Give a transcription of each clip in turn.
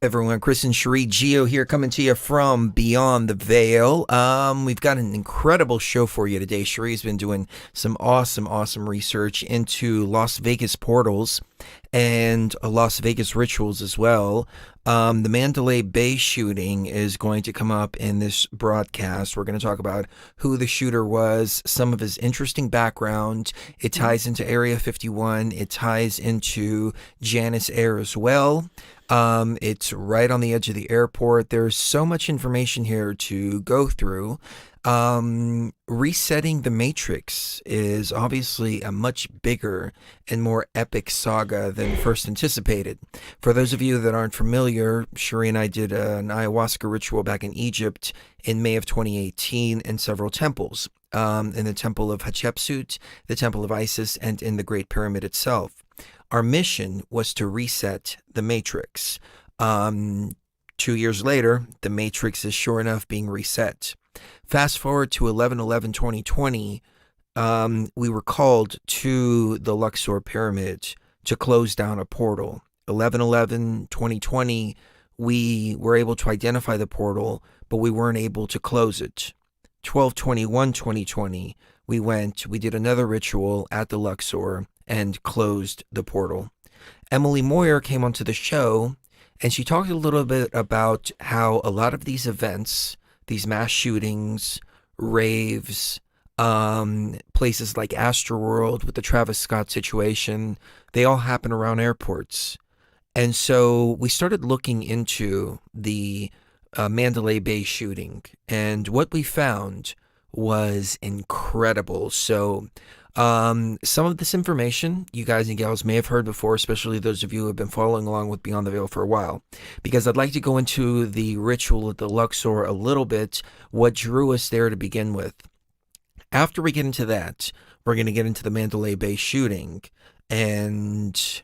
Everyone, Chris and Cherie Geo here coming to you from Beyond the Veil. We've got an incredible show for you today. Cherie's been doing some awesome research into Las Vegas portals and Las Vegas rituals as well. The Mandalay Bay shooting is going to come up in this broadcast. We're going to talk about who the shooter was, some of his interesting background. It ties into Area 51. It ties into Janice Air as well. It's right on the edge of the airport. There's so much information here to go through. Resetting the Matrix is obviously a much bigger and more epic saga than first anticipated. For those of you that aren't familiar, Cherie and I did an ayahuasca ritual back in Egypt in May of 2018 in several temples, in the Temple of Hatshepsut, the Temple of Isis, and in the Great Pyramid itself. Our mission was to reset the Matrix. 2 years later, the Matrix is sure enough being reset. Fast forward to 11/11/2020, we were called to the Luxor pyramid to close down a portal. 11/11/2020, we were able to identify the portal, but we weren't able to close it. 12/21/2020, we did another ritual at the Luxor and closed the portal. Emily Moyer came onto the show, and she talked a little bit about how a lot of these events, these mass shootings, raves, places like Astroworld with the Travis Scott situation, they all happen around airports. And so we started looking into the Mandalay Bay shooting, and what we found was incredible. So some of this information you guys and gals may have heard before, especially those of you who have been following along with Beyond the Veil for a while, because I'd like to go into the ritual at the Luxor a little bit, what drew us there to begin with. After we get into that, we're going to get into the Mandalay Bay shooting and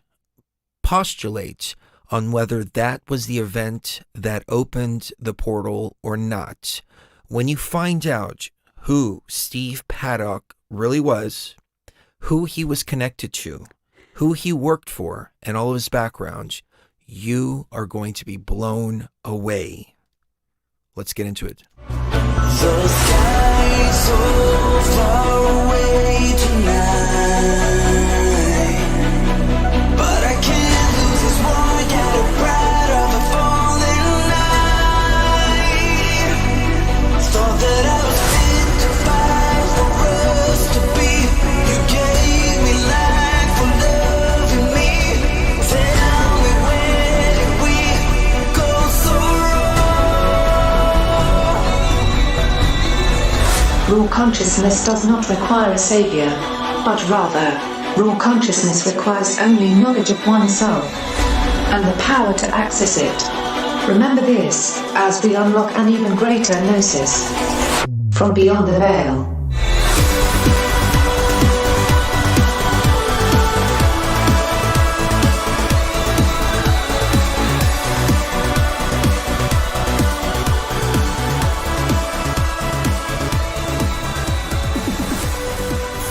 postulate on whether that was the event that opened the portal or not. When you find out who Steve Paddock really was, who he was connected to, who he worked for, and all of his background, you are going to be blown away. Let's get into it. The sky's so far away tonight, but I can't lose this one. Get a pride of a falling night. Thought that I was fit to fight for us to be. You gave me life for loving me. Tell me, where did we go so wrong? Raw consciousness does not require a savior, but rather, raw consciousness requires only knowledge of oneself and the power to access it. Remember this, as we unlock an even greater gnosis from beyond the veil.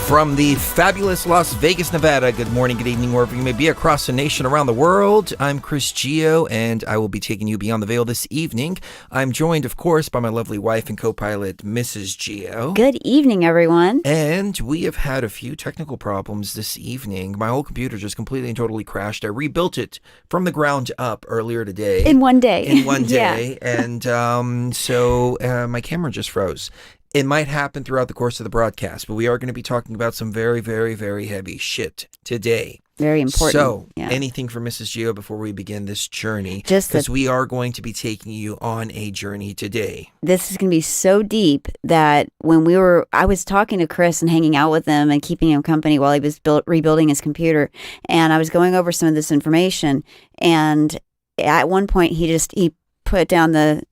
From the fabulous Las Vegas, Nevada, good morning, good evening, wherever you may be across the nation, around the world. I'm Chris Geo, and I will be taking you beyond the veil this evening. I'm joined, of course, by my lovely wife and co-pilot, Mrs. Geo. Good evening, everyone. And we have had a few technical problems this evening. My whole computer just completely and totally crashed. I rebuilt it from the ground up earlier today. In one day. In one day. Yeah. And so my camera just froze. It might happen throughout the course of the broadcast, but we are going to be talking about some very, very, very heavy shit today. Very important. So, yeah. Anything for Mrs. Geo before we begin this journey? Just because we are going to be taking you on a journey today. This is going to be so deep that I was talking to Chris and hanging out with him and keeping him company while he was rebuilding his computer, and I was going over some of this information, and at one point he put down the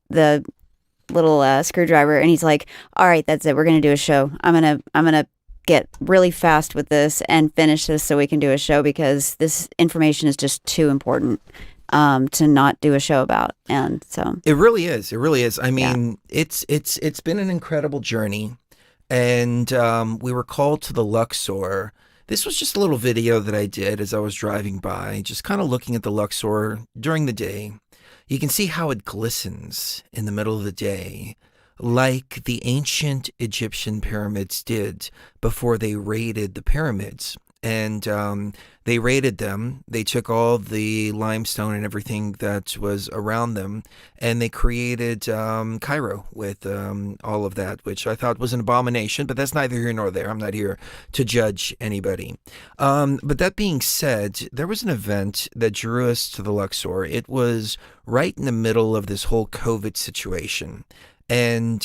little screwdriver, and he's like, all right, that's it, we're gonna do a show. I'm gonna get really fast with this and finish this so we can do a show, because this information is just too important to not do a show about. And so it really is I mean, yeah. It's been an incredible journey, and we were called to the Luxor. This was just a little video that I did as I was driving by, just kind of looking at the Luxor during the day. You can see how it glistens in the middle of the day, like the ancient Egyptian pyramids did before they raided the pyramids. And they raided them. They took all the limestone and everything that was around them, and they created Cairo with all of that, which I thought was an abomination, but that's neither here nor there. I'm not here to judge anybody. But that being said, there was an event that drew us to the Luxor. It was right in the middle of this whole COVID situation. And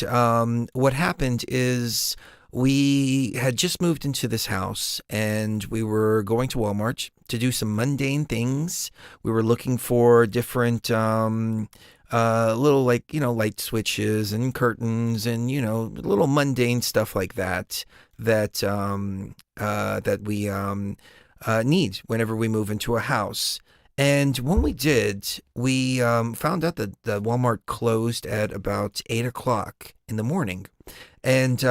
what happened is we had just moved into this house and we were going to Walmart to do some mundane things. We were looking for different little, like, light switches and curtains and, little mundane stuff like that that we need whenever we move into a house. And when we did, we found out that the Walmart closed at about 8 o'clock in the morning. And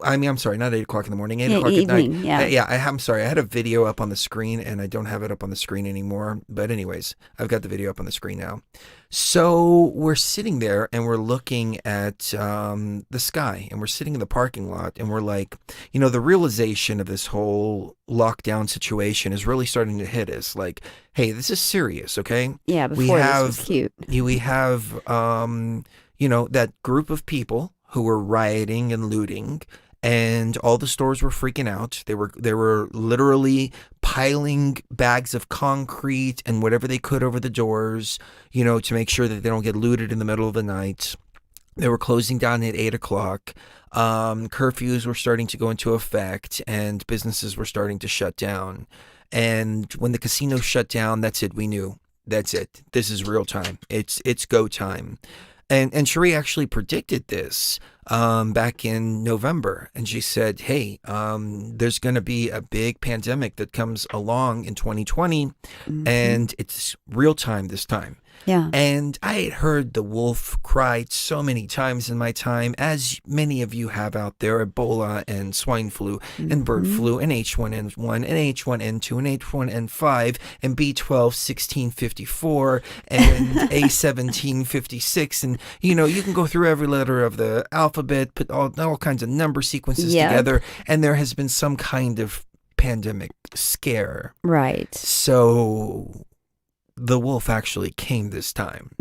I'm sorry, not 8 o'clock in the morning, 8 o'clock evening, at night. yeah. I'm sorry. I had a video up on the screen and I don't have it up on the screen anymore. But anyways, I've got the video up on the screen now. So we're sitting there and we're looking at the sky, and we're sitting in the parking lot, and we're like, the realization of this whole lockdown situation is really starting to hit us. Like, hey, this is serious, okay? Yeah, before this was cute. We have, that group of people who were rioting and looting, and all the stores were freaking out. They were literally piling bags of concrete and whatever they could over the doors, to make sure that they don't get looted in the middle of the night. They were closing down at 8 o'clock. Curfews were starting to go into effect, and businesses were starting to shut down. And when the casino shut down, that's it. We knew. That's it. This is real time. It's go time. And Cherie actually predicted this back in November. And she said, hey, there's going to be a big pandemic that comes along in 2020, and it's real time this time. Yeah. And I had heard the wolf cried so many times in my time, as many of you have out there: Ebola and swine flu and bird flu and H1N1 and H1N2 and H1N5 and B12-1654 and A1756. And, you can go through every letter of the alphabet, put all kinds of number sequences together, and there has been some kind of pandemic scare. Right. So the wolf actually came this time.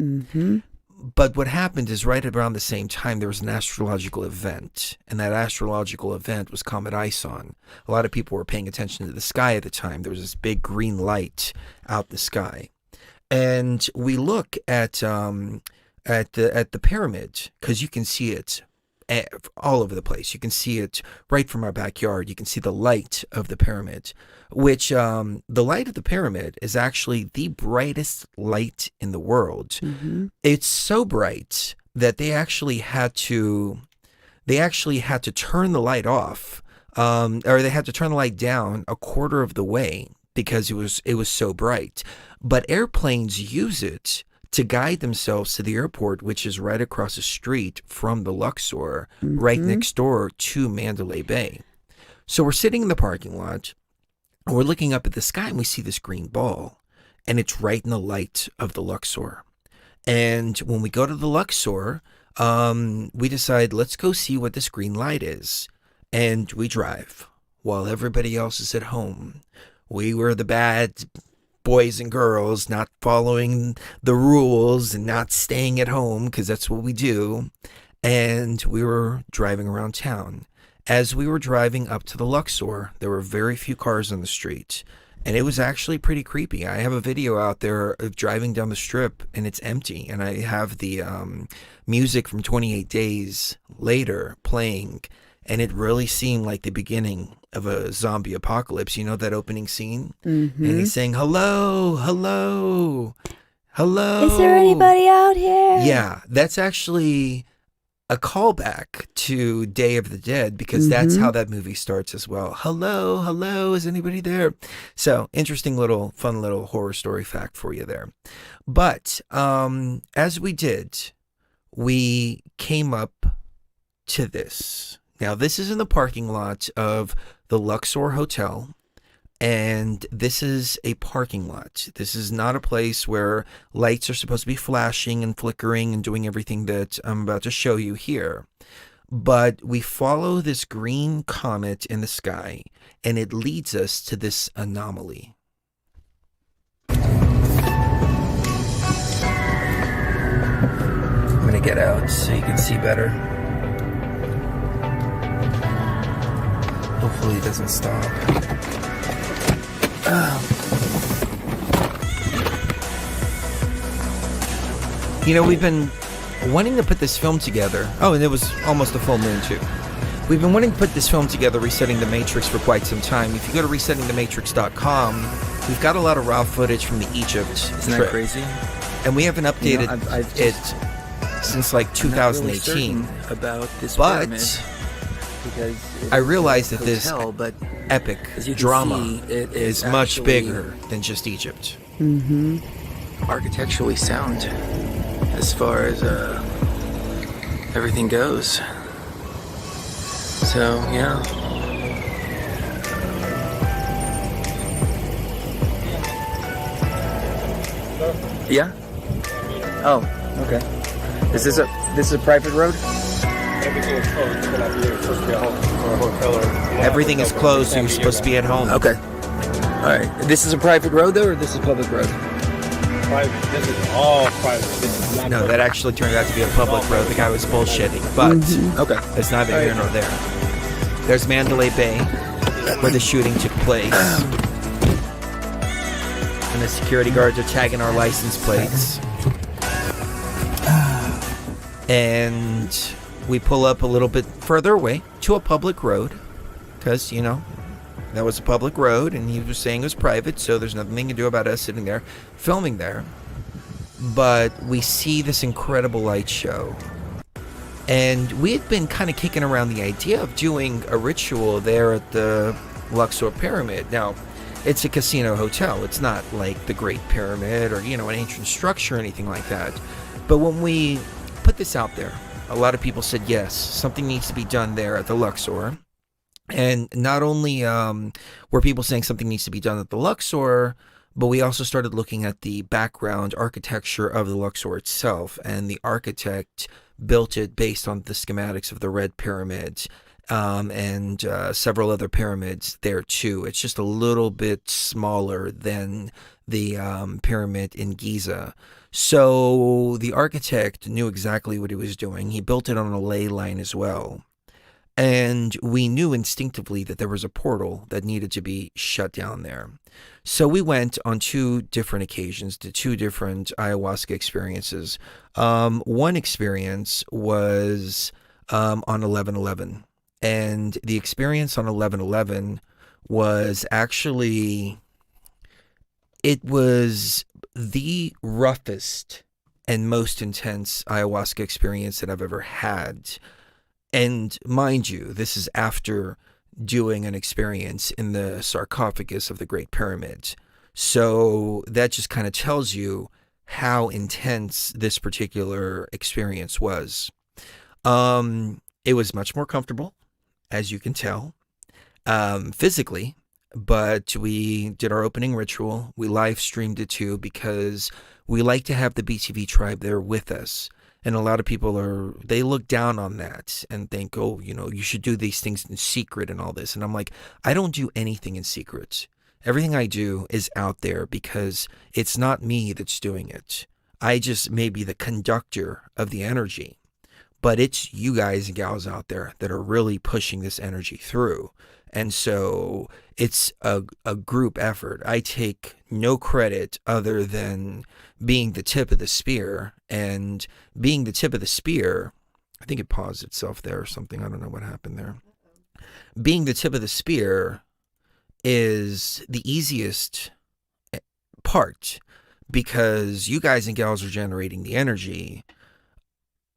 But what happened is, right around the same time, there was an astrological event, and that astrological event was Comet Ison. A lot of people were paying attention to the sky at the time. There was this big green light out in the sky, and we look at the pyramid, because you can see it all over the place. You can see it right from our backyard. You can see the light of the pyramid, which the light of the pyramid is actually the brightest light in the world. It's so bright that they actually had to turn the light off, or they had to turn the light down a quarter of the way because it was so bright. But airplanes use it to guide themselves to the airport, which is right across the street from the Luxor, right next door to Mandalay Bay. So we're sitting in the parking lot, and we're looking up at the sky, and we see this green ball, and it's right in the light of the Luxor. And when we go to the Luxor, we decide, let's go see what this green light is. And we drive while everybody else is at home. We were the bad boys and girls, not following the rules and not staying at home, because that's what we do. And we were driving around town. As we were driving up to the Luxor, there were very few cars on the street, and it was actually pretty creepy. I have a video out there of driving down the strip, and it's empty, and I have the music from 28 Days Later playing, and it really seemed like the beginning of a zombie apocalypse. You know that opening scene? And he's saying, hello, hello, hello. Is there anybody out here? Yeah, that's actually a callback to Day of the Dead, because that's how that movie starts as well. Hello, hello, is anybody there? So, interesting fun little horror story fact for you there. But as we did, we came up to this. Now, this is in the parking lot of the Luxor Hotel, And this is a parking lot. This is not a place where lights are supposed to be flashing and flickering and doing everything that I'm about to show you here. But we follow this green comet in the sky, and it leads us to this anomaly. I'm going to get out so you can see better. Hopefully it doesn't stop. You know, we've been wanting to put this film together. Oh, and it was almost a full moon too. We've been wanting to put this film together, Resetting the Matrix, for quite some time. If you go to resettingthematrix.com, we've got a lot of raw footage from the Egypt Isn't trip. that crazy? And we haven't updated I've it just since like I'm not really 2018. certain about this But pyramid because I realized that this hotel, but epic as you can drama see, it is is much actually bigger than just Egypt. architecturally sound as far as everything goes. So yeah. Yeah. Oh, okay. Is this a private road? Everything is closed. You're gonna be supposed to be at home or a hotel or Everything is closed, so you're supposed to be at home. Okay. All right. This is a private road though, or this is public road? private. This is all private. This is not No, that actually turned out to be a public road. The guy was bullshitting, but Okay. it's neither here nor there. There's Mandalay Bay, where the shooting took place. And the security guards are tagging our license plates. And we pull up a little bit further away to a public road, because, you know, that was a public road, and he was saying it was private, so there's nothing they can do about us sitting there filming there. But we see this incredible light show. And we had been kind of kicking around the idea of doing a ritual there at the Luxor Pyramid. Now, it's a casino hotel. It's not like the Great Pyramid or, you know, an ancient structure or anything like that. But when we put this out there, a lot of people said, yes, something needs to be done there at the Luxor. And not only were people saying something needs to be done at the Luxor, but we also started looking at the background architecture of the Luxor itself. And the architect built it based on the schematics of the Red Pyramid and several other pyramids there too. It's just a little bit smaller than the pyramid in Giza. So the architect knew exactly what he was doing. He built it on a ley line as well. And we knew instinctively that there was a portal that needed to be shut down there. So we went on two different occasions to two different ayahuasca experiences. One experience was on 11/11. And the experience on 11/11 was actually, it was the roughest and most intense ayahuasca experience that I've ever had. And mind you, this is after doing an experience in the sarcophagus of the Great Pyramid. So that just kind of tells you how intense this particular experience was. It was much more comfortable, as you can tell, physically, but we did our opening ritual. We live streamed it too because we like to have the BTV tribe there with us. And a lot of people they look down on that and think, oh, you know, you should do these things in secret and all this. And I'm like, I don't do anything in secret. Everything I do is out there because it's not me that's doing it. I just may be the conductor of the energy. But it's you guys and gals out there that are really pushing this energy through. And so it's a group effort. I take no credit other than being the tip of the spear. And being the tip of the spear, I think it paused itself there or something. I don't know what happened there. Being the tip of the spear is the easiest part because you guys and gals are generating the energy.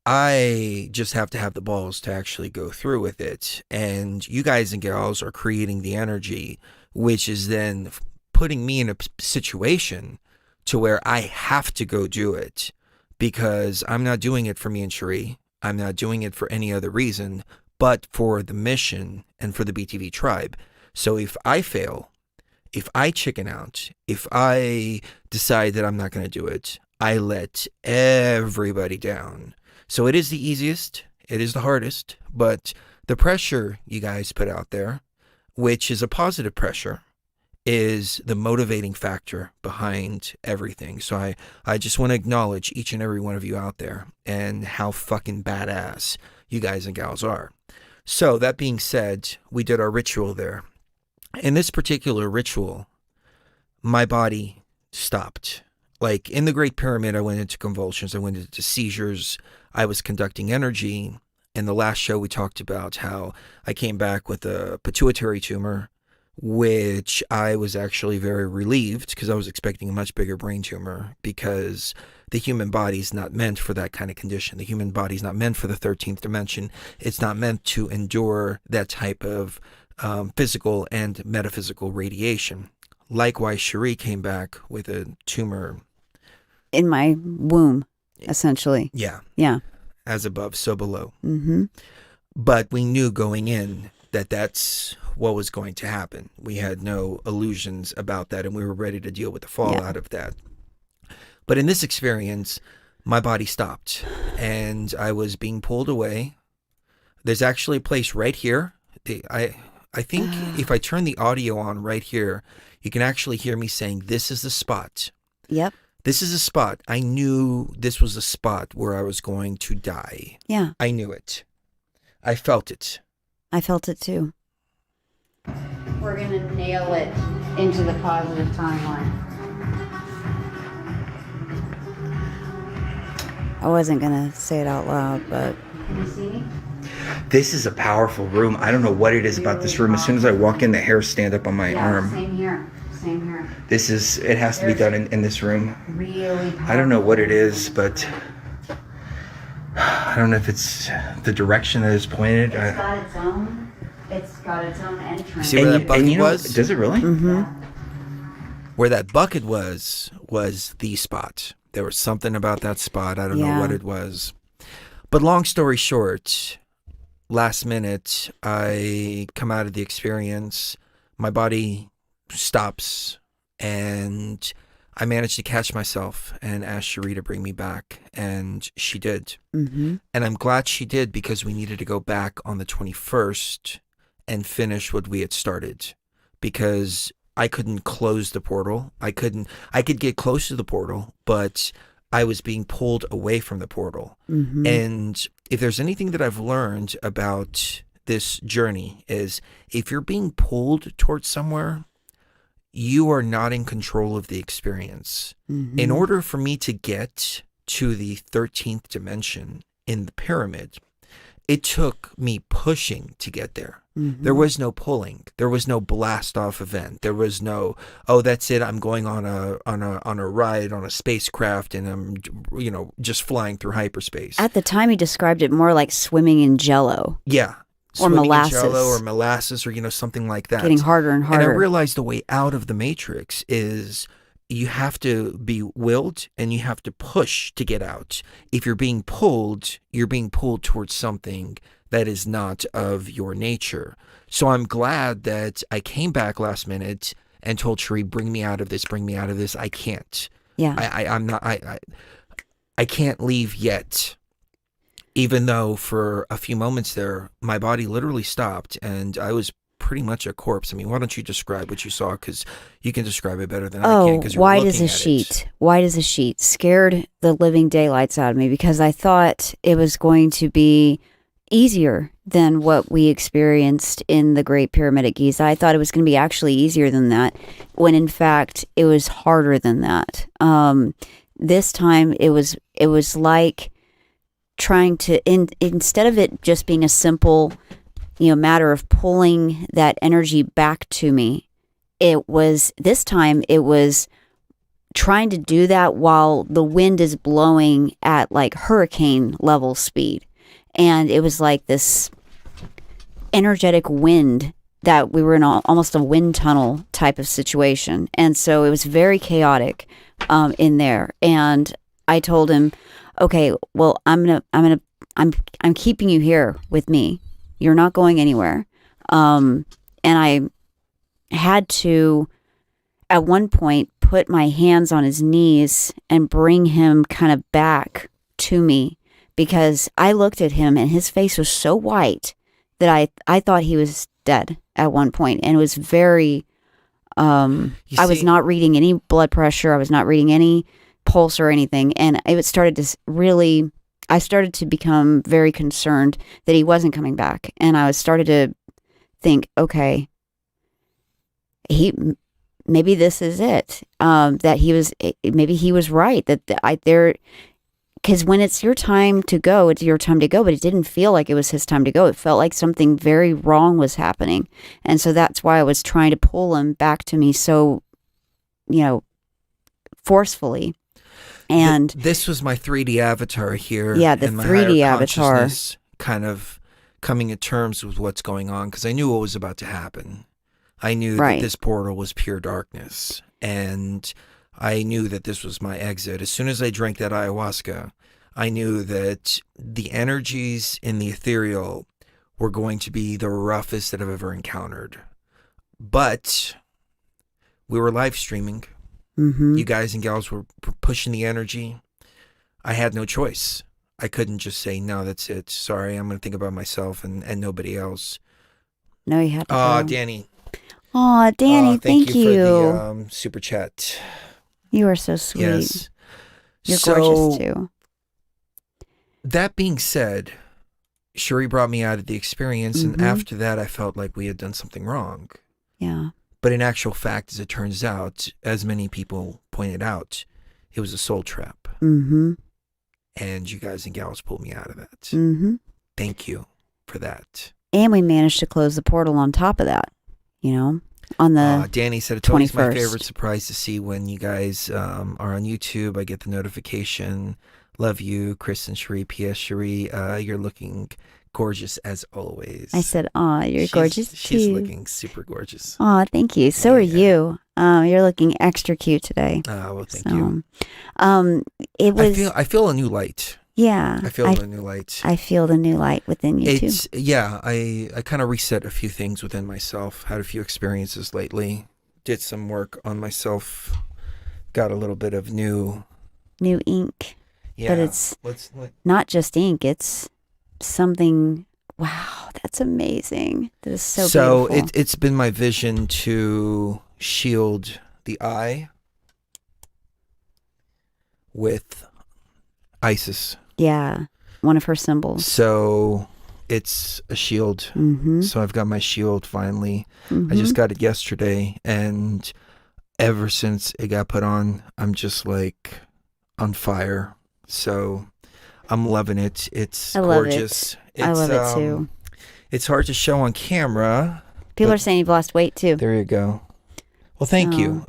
I just have to have the balls to actually go through with it. And you guys and gals are creating the energy, which is then putting me in a situation to where I have to go do it because I'm not doing it for me and Cherie. I'm not doing it for any other reason but for the mission and for the BTV tribe. So if I fail, if I chicken out, if I decide that I'm not going to do it, I let everybody down. So it is the easiest, it is the hardest, but the pressure you guys put out there, which is a positive pressure, is the motivating factor behind everything. So I just want to acknowledge each and every one of you out there and how fucking badass you guys and gals are. So that being said, we did our ritual there. In this particular ritual, my body stopped. Like in the Great Pyramid, I went into convulsions, I went into seizures, I was conducting energy. In the last show, we talked about how I came back with a pituitary tumor, which I was actually very relieved because I was expecting a much bigger brain tumor, because the human body is not meant for that kind of condition. The human body is not meant for the 13th dimension. It's not meant to endure that type of physical and metaphysical radiation. Likewise, Cherie came back with a tumor in my womb, essentially. Yeah. Yeah. As above, so below. Mm-hmm. But we knew going in that that's what was going to happen. We had no illusions about that, and we were ready to deal with the fallout of that. But in this experience, my body stopped, and I was being pulled away. There's actually a place right here. I think if I turn the audio on right here, you can actually hear me saying, "This is the spot." Yep. This is a spot. I knew this was a spot where I was going to die. Yeah. I knew it. I felt it. I felt it too. We're going to nail it into the positive timeline. I wasn't going to say it out loud, but... Can you see me? This is a powerful room. I don't know what it is about this room. As soon as I walk in, the hairs stand up on my arm. Same here. Same here. It has to be done in this room. Really powerful. I don't know what it is, but I don't know if it's the direction that it's pointed. It's got its own entrance. See where that bucket was? Does it really? Mm-hmm. Where that bucket was the spot. There was something about that spot. I don't know what it was. But long story short, last minute, I come out of the experience. My body stops, and I managed to catch myself and ask Cherie to bring me back, and she did. Mm-hmm. And I'm glad she did, because we needed to go back on the 21st and finish what we had started, because I couldn't close the portal. I could get close to the portal, but I was being pulled away from the portal. Mm-hmm. And if there's anything that I've learned about this journey, is if you're being pulled towards somewhere, you are not in control of the experience. Mm-hmm. In order for me to get to the 13th dimension in the pyramid, it took me pushing to get there. Mm-hmm. There was no pulling. There was no blast off event. There was no, oh, that's it, I'm going on a ride on a spacecraft and I'm just flying through hyperspace. At the time, he described it more like swimming in Jello. Yeah. Or Swimming in molasses. Jello or molasses, or something like that. Getting harder and harder. And I realized the way out of the matrix is you have to be willed and you have to push to get out. If you're being pulled, you're being pulled towards something that is not of your nature. So I'm glad that I came back last minute and told Cherie, bring me out of this, bring me out of this. I can't. Yeah. I can't leave yet. Even though for a few moments there, my body literally stopped and I was pretty much a corpse. I mean, why don't you describe what you saw? Because you can describe it better than I can. Because white as a sheet. White as a sheet. Scared the living daylights out of me, because I thought it was going to be easier than what we experienced in the Great Pyramid at Giza. I thought it was going to be actually easier than that, when in fact it was harder than that. This time it was like trying to, instead of it just being a simple, matter of pulling that energy back to me, this time it was trying to do that while the wind is blowing at like hurricane level speed. And it was like this energetic wind that we were in almost a wind tunnel type of situation. And so it was very chaotic in there. And I told him, okay, well, I'm keeping you here with me. You're not going anywhere. And I had to at one point put my hands on his knees and bring him kind of back to me, because I looked at him and his face was so white that I thought he was dead at one point. And it was very, I was not reading any blood pressure. I was not reading any pulse or anything. And it started to really, I started to become very concerned that he wasn't coming back. And I started to think, okay, maybe this is it. Maybe he was right because when it's your time to go, it's your time to go, but it didn't feel like it was his time to go. It felt like something very wrong was happening. And so that's why I was trying to pull him back to me so, forcefully. And this was my 3D avatar here. Yeah, the and my 3D higher avatar. consciousness kind of coming to terms with what's going on, because I knew what was about to happen. I knew that this portal was pure darkness, and I knew that this was my exit. As soon as I drank that ayahuasca, I knew that the energies in the ethereal were going to be the roughest that I've ever encountered. But we were live streaming. Mm-hmm. You guys and gals were pushing the energy. I had no choice. I couldn't just say, no, that's it. Sorry, I'm going to think about myself and nobody else. No, you had to Oh, go. Danny. Oh, Danny, thank you. For the super chat. You are so sweet. Yes. You're gorgeous too. That being said, Sheree brought me out of the experience, and after that, I felt like we had done something wrong. Yeah. But in actual fact, as it turns out, as many people pointed out, it was a soul trap. Mm-hmm. And you guys and gals pulled me out of that. Mm-hmm. Thank you for that. And we managed to close the portal on top of that, on the Danny said it's always my 21st. favorite surprise to see when you guys are on YouTube. I get the notification. Love you, Chris and Sheree. P.S. Sheree, you're looking gorgeous as always. I said, "Aw, you're gorgeous too." She's looking super gorgeous. Aw, thank you. So are you. You're looking extra cute today. Well, thank you. It was. I feel a new light. Yeah. I feel a new light. I feel the new light within you too. I kind of reset a few things within myself. Had a few experiences lately. Did some work on myself. Got a little bit of new ink. Yeah. But it's not just ink. It's something. Wow, that's amazing. That is so beautiful. It's been my vision to shield the eye with Isis. Yeah, one of her symbols. So it's a shield. Mm-hmm. So I've got my shield finally. Mm-hmm. I just got it yesterday, and ever since it got put on, I'm just like on fire. So I'm loving it. It's gorgeous. I love it too. It's hard to show on camera. People are saying you've lost weight too. There you go. Well, thank you.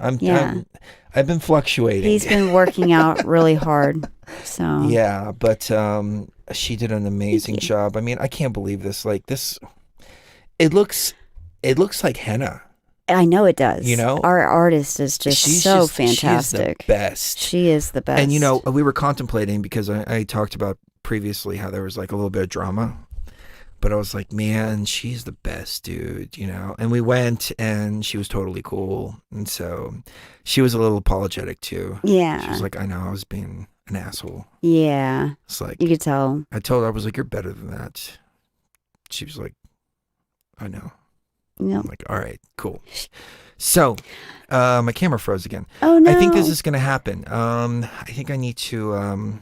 I've been fluctuating. He's been working out really hard. So yeah, but she did an amazing job. I mean, I can't believe this. Like this, it looks like henna. I know it does. Our artist is She's so fantastic. She's the best. She is the best. And we were contemplating, because I talked about previously how there was like a little bit of drama, but I was like, man, she's the best, dude. And we went, and she was totally cool, and so she was a little apologetic too. Yeah, she was like, I know I was being an asshole. Yeah, it's like you could tell. I told her, I was like, you're better than that. She was like, I know. Yep. I'm like, all right, cool. So, my camera froze again. Oh no! I think this is going to happen. I think I need to.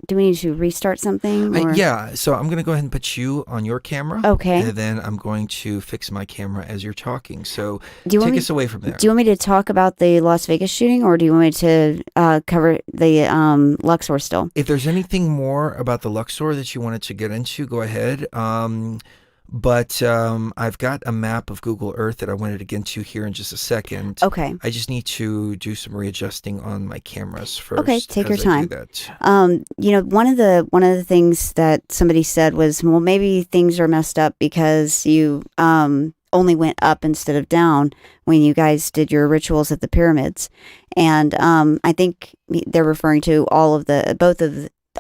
Do we need to restart something? Yeah. So I'm going to go ahead and put you on your camera. Okay. And then I'm going to fix my camera as you're talking. So take us away from there. Do you want me to talk about the Las Vegas shooting, or do you want me to cover the Luxor still? If there's anything more about the Luxor that you wanted to get into, go ahead. But I've got a map of Google Earth that I wanted to get into here in just a second. Okay. I just need to do some readjusting on my cameras first. Okay, take your time. I do that. One of the things that somebody said was, well, maybe things are messed up because you only went up instead of down when you guys did your rituals at the pyramids, and I think they're referring to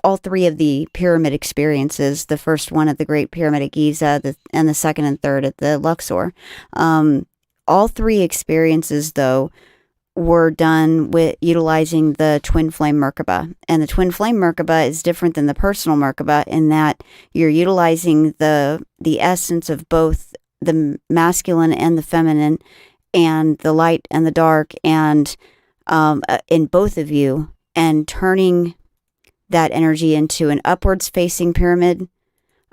all three of the pyramid experiences, the first one at the Great Pyramid at Giza, and the second and third at the Luxor. All three experiences, though, were done with utilizing the twin flame Merkaba. And the twin flame Merkaba is different than the personal Merkaba in that you're utilizing the essence of both the masculine and the feminine, and the light and the dark, and in both of you, and turning that energy into an upwards facing pyramid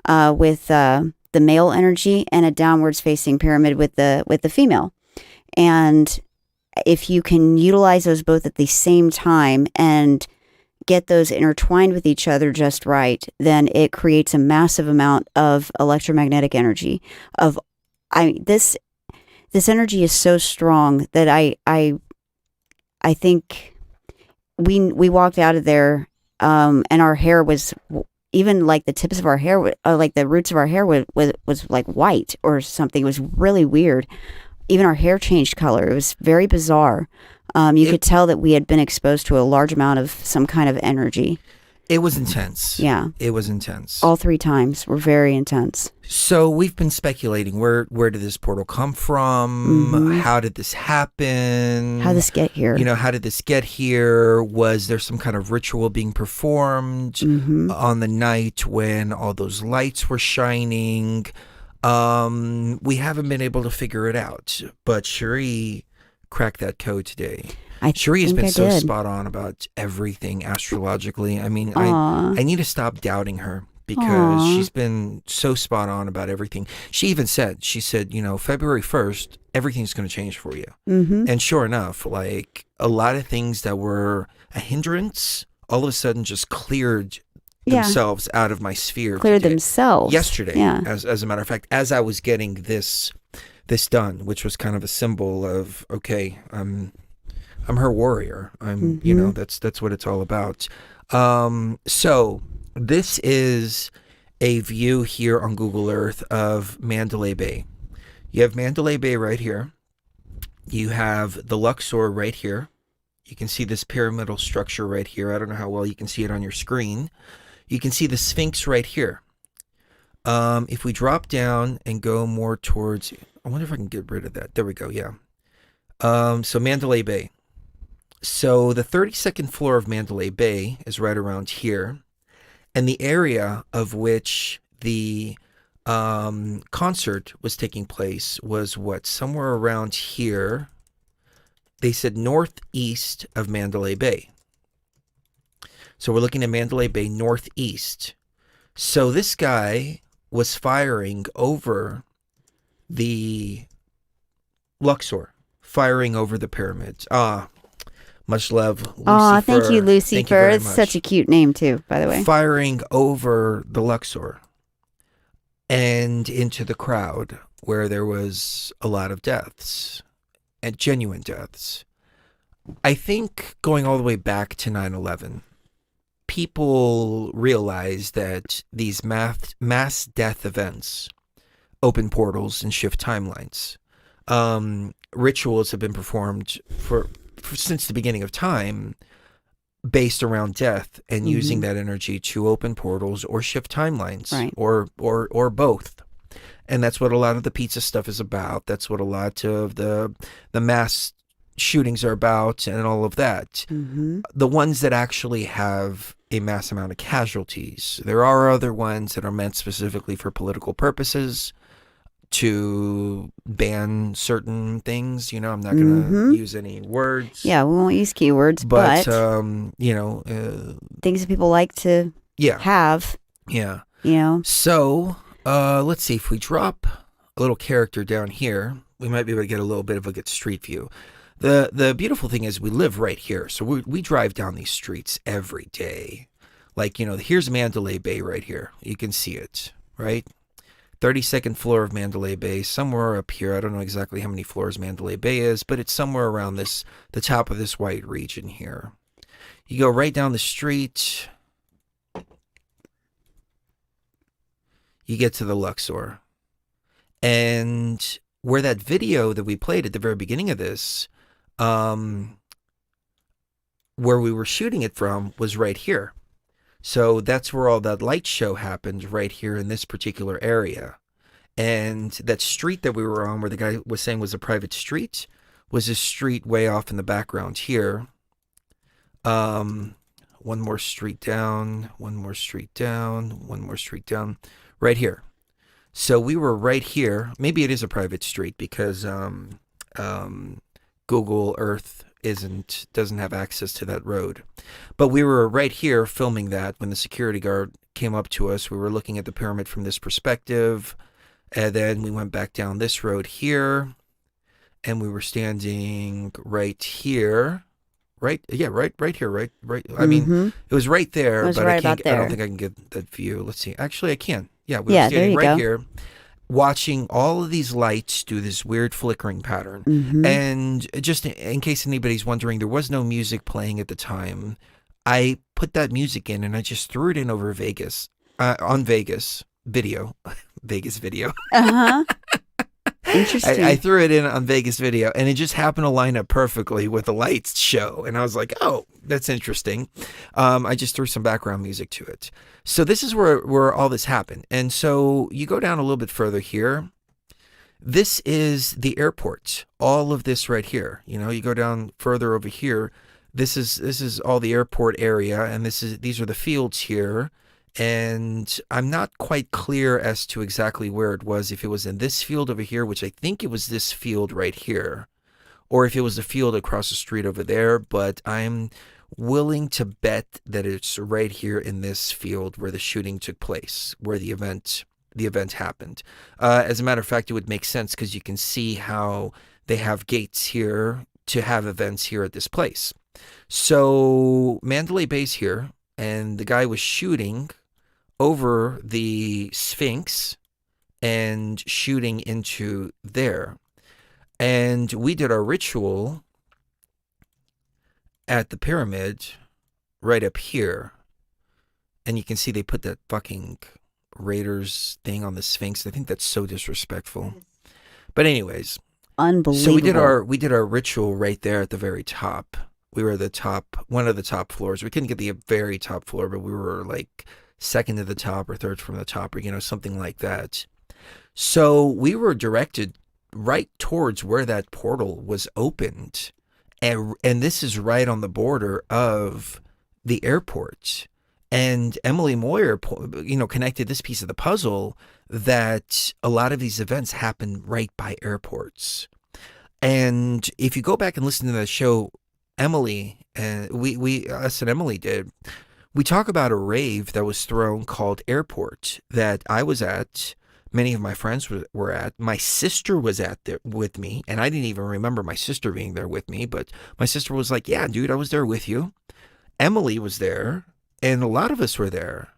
with the male energy, and a downwards facing pyramid with the female. And if you can utilize those both at the same time and get those intertwined with each other just right, then it creates a massive amount of electromagnetic energy. This energy is so strong that I think we walked out of there, and our hair was, even like the tips of our hair, like the roots of our hair was like white or something. It was really weird. Even our hair changed color. It was very bizarre. You could tell that we had been exposed to a large amount of some kind of energy. It was intense. Yeah. It was intense. All 3 times were very intense. So we've been speculating, where did this portal come from? Mm-hmm. How did this happen? How did this get here? How did this get here? Was there some kind of ritual being performed on the night when all those lights were shining? We haven't been able to figure it out, but Cherie cracked that code today. Cherie has been so spot on about everything astrologically. I mean, I need to stop doubting her, because she's been so spot on about everything. She said, February 1st, everything's going to change for you. Mm-hmm. And sure enough, like a lot of things that were a hindrance, all of a sudden just cleared themselves out of my sphere. Cleared themselves. Yesterday, yeah. As a matter of fact, as I was getting this done, which was kind of a symbol of, okay, I'm her warrior. That's what it's all about. So this is a view here on Google Earth of Mandalay Bay. You have Mandalay Bay right here. You have the Luxor right here. You can see this pyramidal structure right here. I don't know how well you can see it on your screen. You can see the Sphinx right here. If we drop down and go more towards, I wonder if I can get rid of that. There we go. Yeah. So Mandalay Bay. So the 32nd floor of Mandalay Bay is right around here. And the area of which the concert was taking place was somewhere around here. They said northeast of Mandalay Bay. So we're looking at Mandalay Bay northeast. So this guy was firing over the Luxor, firing over the pyramids. Much love, Lucifer. Oh, thank you, Lucifer. It's much. such a cute name, too, by the way. Firing over the Luxor and into the crowd, where there was a lot of deaths, and genuine deaths. I think going all the way back to 9/11, people realized that these mass death events open portals and shift timelines. Rituals have been performed since the beginning of time based around death and using that energy to open portals or shift timelines, right, or both. And that's what a lot of the pizza stuff is about. That's what a lot of the mass shootings are about, and all of that. The ones that actually have a mass amount of casualties. There are other ones that are meant specifically for political purposes, to ban certain things. I'm not going to use any words. Yeah, we won't use keywords, but things that people like to have. Yeah. So, let's see, if we drop a little character down here, we might be able to get a little bit of a good street view. The beautiful thing is we live right here. So we drive down these streets every day. Like, here's Mandalay Bay right here. You can see it, right? 32nd floor of Mandalay Bay, somewhere up here. I don't know exactly how many floors Mandalay Bay is, but it's somewhere around the top of this white region here. You go right down the street, you get to the Luxor. And where that video that we played at the very beginning of this, where we were shooting it from, was right here. So that's where all that light show happened, right here in this particular area. And that street that we were on, where the guy was saying was a private street, was this street way off in the background here. One more street down, one more street down, one more street down, right here. So we were right here. Maybe it is a private street because Google Earth doesn't have access to that road. But we were right here filming that when the security guard came up to us. We were looking at the pyramid from this perspective, and then we went back down this road here, and we were standing right here. Right here, right. I mean, it was right there, It was but right I about don't there. think I can get that view. Let's see. Actually, I can. Yeah, we Yeah, were there standing you right go. here, watching all of these lights do this weird flickering pattern. Mm-hmm. And just in case anybody's wondering, there was no music playing at the time. I put that music in and I just threw it in over Vegas, on Vegas video, Vegas video. Uh-huh. Interesting. I threw it in on Vegas video, and it just happened to line up perfectly with the lights show. And I was like, oh, that's interesting. I just threw some background music to it. So this is where all this happened. And so you go down a little bit further here. This is the airport. All of this right here. You know, you go down further over here. This is all the airport area, and these are the fields here. And I'm not quite clear as to exactly where it was, if it was in this field over here, which I think it was this field right here, or if it was the field across the street over there, but I'm willing to bet that it's right here in this field where the shooting took place, where the event happened. As a matter of fact, it would make sense because you can see how they have gates here to have events here at this place. So Mandalay Bay's here, and the guy was shooting over the Sphinx and shooting into there. And we did our ritual at the pyramid right up here. And you can see they put that fucking Raiders thing on the Sphinx. I think that's so disrespectful. But anyways, Unbelievable. so we did our ritual right there at the very top. We were at one of the top floors. We couldn't get the very top floor, but we were like second to the top or third from the top, or, you know, something like that. So we were directed right towards where that portal was opened. And this is right on the border of the airport. And Emily Moyer, you know, connected this piece of the puzzle that a lot of these events happen right by airports. And if you go back and listen to that show, Emily, and us and Emily did, we talk about a rave that was thrown called Airport that I was at. Many of my friends were at. My sister was at there with me, and I didn't even remember my sister being there with me, but my sister was like, yeah, dude, I was there with you. Emily was there, and a lot of us were there.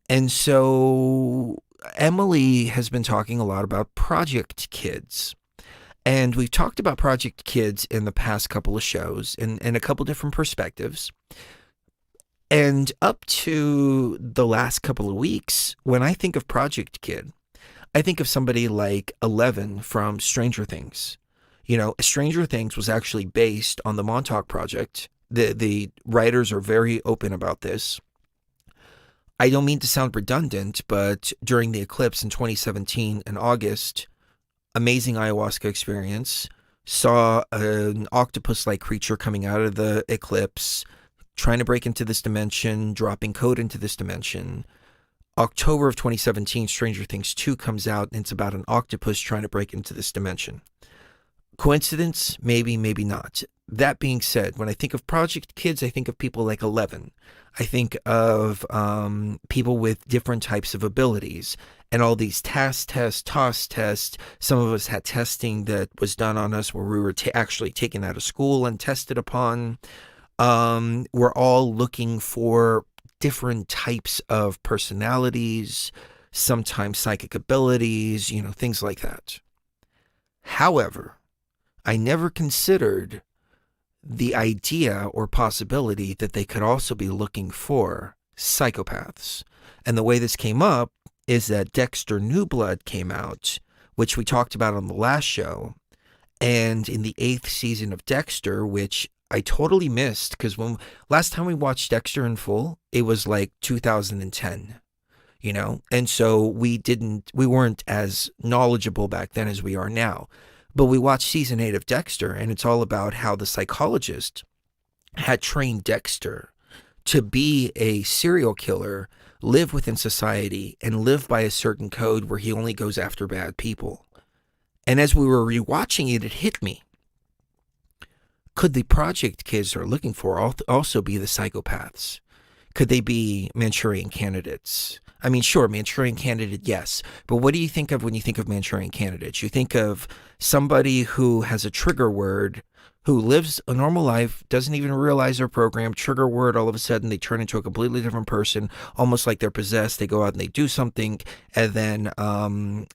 And so Emily has been talking a lot about Project Kids. And we've talked about Project Kids in the past couple of shows in a couple different perspectives. And up to the last couple of weeks, when I think of Project Kid, I think of somebody like 11 from Stranger Things. You know, Stranger Things was actually based on the Montauk Project. The writers are very open about this. I don't mean to sound redundant, but during the eclipse in 2017 in August, amazing ayahuasca experience, saw an octopus-like creature coming out of the eclipse, trying to break into this dimension, dropping code into this dimension. October of 2017, Stranger Things 2 comes out, and it's about an octopus trying to break into this dimension. Coincidence? Maybe, maybe not. That being said, when I think of Project Kids, I think of people like 11. I think of people with different types of abilities and all these TOS tests. Some of us had testing that was done on us where we were actually taken out of school and tested upon. We're all looking for different types of personalities, sometimes psychic abilities, you know, things like that. However, I never considered the idea or possibility that they could also be looking for psychopaths. And the way this came up is that Dexter New Blood came out, which we talked about on the last show. And in the 8th season of Dexter, which I totally missed, because when last time we watched Dexter in full, it was like 2010, you know? And so we weren't as knowledgeable back then as we are now. But we watched season 8 of Dexter, and it's all about how the psychologist had trained Dexter to be a serial killer, live within society, and live by a certain code where he only goes after bad people. And as we were rewatching it, it hit me. Could the project kids are looking for also be the psychopaths? Could they be Manchurian candidates? I mean, sure, Manchurian candidate, yes. But what do you think of when you think of Manchurian candidates? You think of somebody who has a trigger word, who lives a normal life, doesn't even realize their program, trigger word, all of a sudden they turn into a completely different person, almost like they're possessed. They go out and they do something, and then, oh,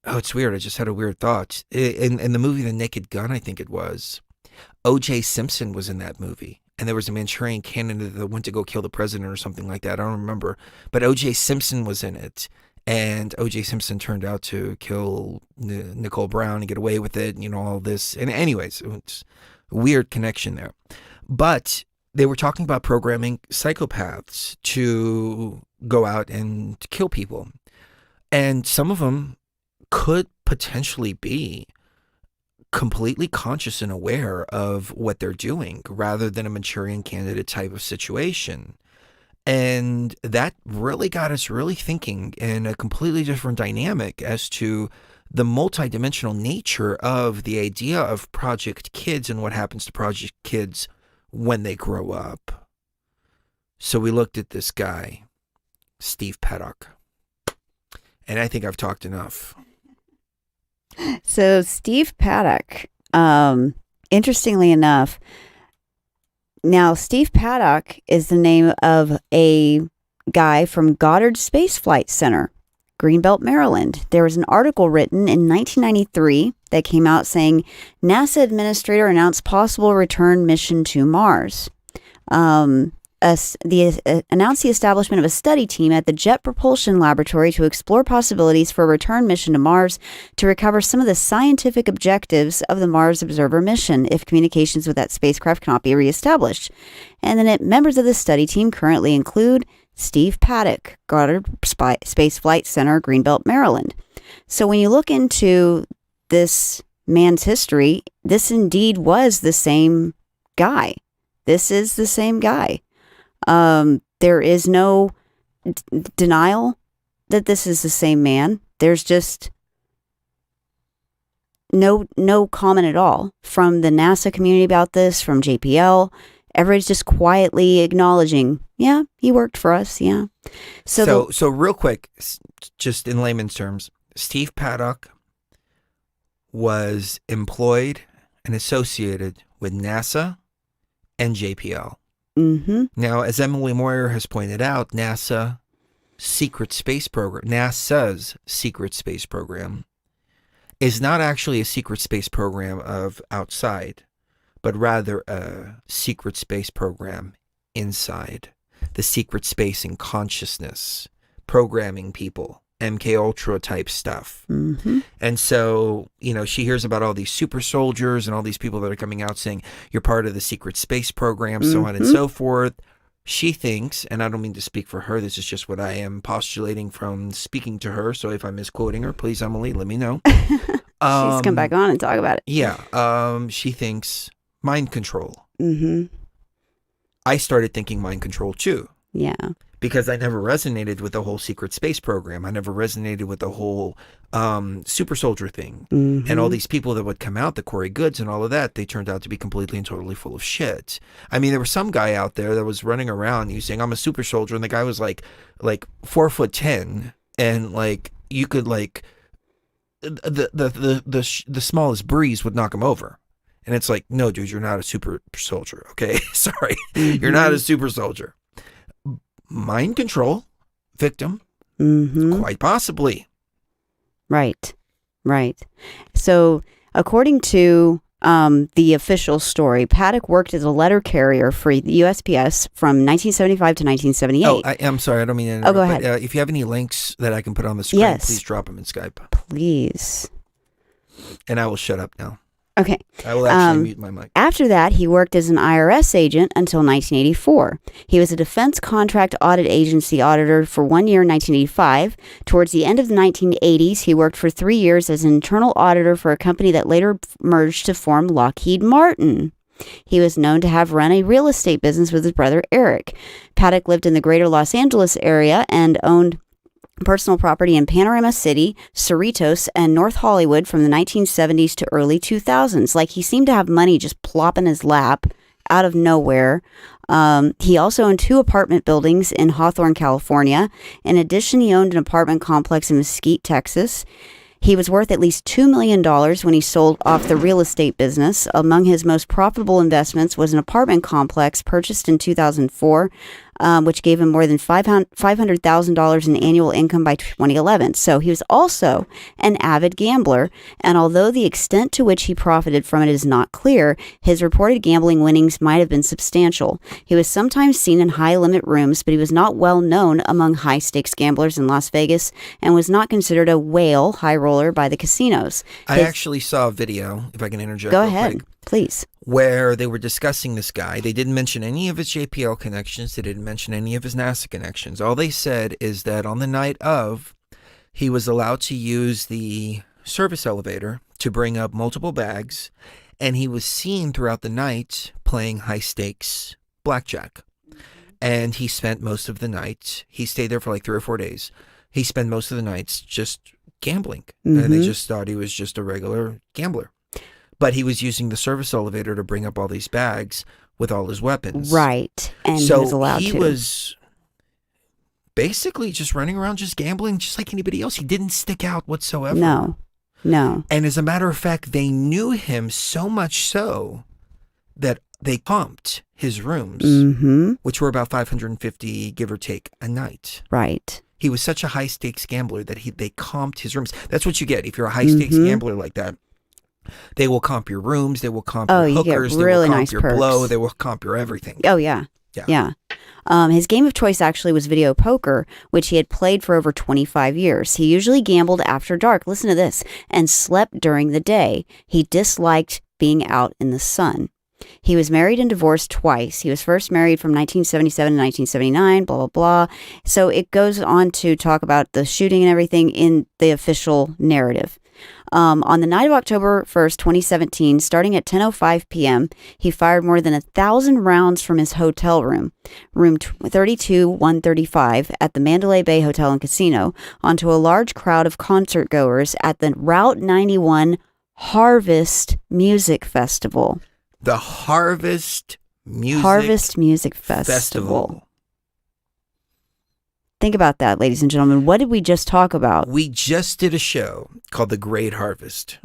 it's weird. I just had a weird thought. In the movie The Naked Gun, I think it was, O.J. Simpson was in that movie. And there was a Manchurian candidate that went to go kill the president or something like that. I don't remember. But O.J. Simpson was in it. And O.J. Simpson turned out to kill Nicole Brown and get away with it, you know, all this. And anyways, it's a weird connection there. But they were talking about programming psychopaths to go out and kill people. And some of them could potentially be completely conscious and aware of what they're doing rather than a Manchurian candidate type of situation. And that really got us really thinking in a completely different dynamic as to the multidimensional nature of the idea of Project Kids and what happens to Project Kids when they grow up. So we looked at this guy, Steve Paddock. And I think I've talked enough. So Steve Paddock, interestingly enough, now Steve Paddock is the name of a guy from Goddard Space Flight Center, Greenbelt, Maryland. There was an article written in 1993 that came out saying NASA administrator announced possible return mission to Mars. Announced the establishment of a study team at the Jet Propulsion Laboratory to explore possibilities for a return mission to Mars to recover some of the scientific objectives of the Mars Observer mission if communications with that spacecraft cannot be reestablished. And then members of the study team currently include Steve Paddock, Goddard Space Flight Center, Greenbelt, Maryland. So when you look into this man's history, this indeed was the same guy. This is the same guy. There is no denial that this is the same man. There's just no comment at all from the NASA community about this, from JPL. Everybody's just quietly acknowledging, yeah, he worked for us, yeah. So real quick, just in layman's terms, Steve Paddock was employed and associated with NASA and JPL. Mm-hmm. Now, as Emily Moyer has pointed out, NASA's secret space program is not actually a secret space program of outside, but rather a secret space program inside. The secret space in consciousness, programming people, MK Ultra type stuff. Mm-hmm. And so, you know, she hears about all these super soldiers and all these people that are coming out saying you're part of the secret space program, so on and so forth. She thinks, and I don't mean to speak for her, this is just what I am postulating from speaking to her. So if I'm misquoting her, please, Emily, let me know. She's come back on and talk about it. Yeah. She thinks mind control. Mm-hmm. I started thinking mind control too. Yeah. Because I never resonated with the whole secret space program. I never resonated with the whole super soldier thing. Mm-hmm. And all these people that would come out, the Corey Goods and all of that, they turned out to be completely and totally full of shit. I mean, there was some guy out there that was running around saying, I'm a super soldier. And the guy was like 4'10", and like you could like the smallest breeze would knock him over. And it's like, no, dude, you're not a super soldier. Okay. Sorry. Mm-hmm. You're not a super soldier. Mind control victim, Mm-hmm. quite possibly. Right. So, according to the official story, Paddock worked as a letter carrier for the USPS from 1975 to 1978. Oh, I'm sorry, I don't mean to interrupt, go ahead. But, if you have any links that I can put on the screen, Yes. please drop them in Skype, Please. and I will shut up now. Okay. I will actually mute my mic. After that, he worked as an IRS agent until 1984. He was a defense contract audit agency auditor for 1 year in 1985. Towards the end of the 1980s, he worked for 3 years as an internal auditor for a company that later merged to form Lockheed Martin. He was known to have run a real estate business with his brother Eric. Paddock lived in the greater Los Angeles area and owned personal property in Panorama City, Cerritos, and North Hollywood from the 1970s to early 2000s. Like, he seemed to have money just plop in his lap out of nowhere. He also owned 2 apartment buildings in Hawthorne, California. In addition, he owned an apartment complex in Mesquite, Texas. He was worth at least $2 million when he sold off the real estate business. Among his most profitable investments was an apartment complex purchased in 2004, which gave him more than $500,000 in annual income by 2011. So he was also an avid gambler, and although the extent to which he profited from it is not clear, his reported gambling winnings might have been substantial. He was sometimes seen in high-limit rooms, but he was not well known among high-stakes gamblers in Las Vegas and was not considered a whale high roller by the casinos. I actually saw a video, if I can interject Go real ahead, quick, please. where they were discussing this guy. They didn't mention any of his JPL connections. They didn't mention any of his NASA connections. All they said is that on the night of, he was allowed to use the service elevator to bring up multiple bags, and he was seen throughout the night playing high-stakes blackjack. And he spent most of the night, he stayed there for like 3 or 4 days. He spent most of the nights just gambling. And they just thought he was just a regular gambler. But he was using the service elevator to bring up all these bags with all his weapons. Right. And So he was allowed he to. was basically just running around just gambling just like anybody else. He didn't stick out whatsoever. No. And as a matter of fact, they knew him so much so that they comped his rooms, which were about 550, give or take, a night. Right. He was such a high stakes gambler that they comped his rooms. That's what you get if you're a high stakes gambler like that. They will comp your rooms. They will comp your you get hookers. really they will comp nice your perks. blow. They will comp your everything. Oh, yeah. Yeah. His game of choice actually was video poker, which he had played for over 25 years. He usually gambled after dark, listen to this, and slept during the day. He disliked being out in the sun. He was married and divorced twice. He was first married from 1977 to 1979, blah, blah, blah. So it goes on to talk about the shooting and everything in the official narrative. On the night of October 1st, 2017, starting at 10:05 p.m., he fired more than 1,000 rounds from his hotel room 32135 at the Mandalay Bay Hotel and Casino, onto a large crowd of concert goers at the Route 91 Harvest Music Festival. The Harvest Music Festival. Think about that, ladies and gentlemen. What did we just talk about? We just did a show called The Great Harvest.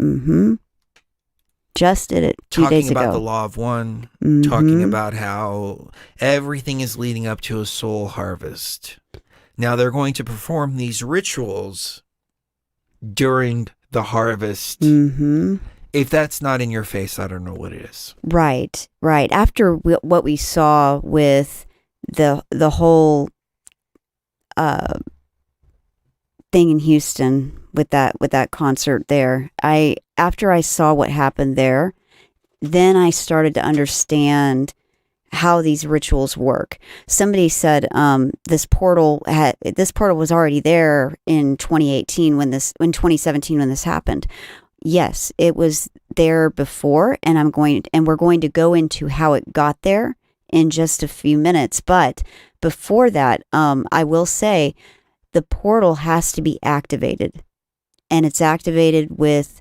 Just did it 2 days Talking about ago. the Law of One, talking about how everything is leading up to a soul harvest. Now they're going to perform these rituals during the harvest. If that's not in your face, I don't know what it is. Right. After what we saw with the whole thing in Houston with that concert there, after I saw what happened there, then I started to understand how these rituals work. Somebody said this portal was already there in 2017 when this happened. Yes, it was there before, and we're going to go into how it got there in just a few minutes. But before that, I will say the portal has to be activated, and it's activated with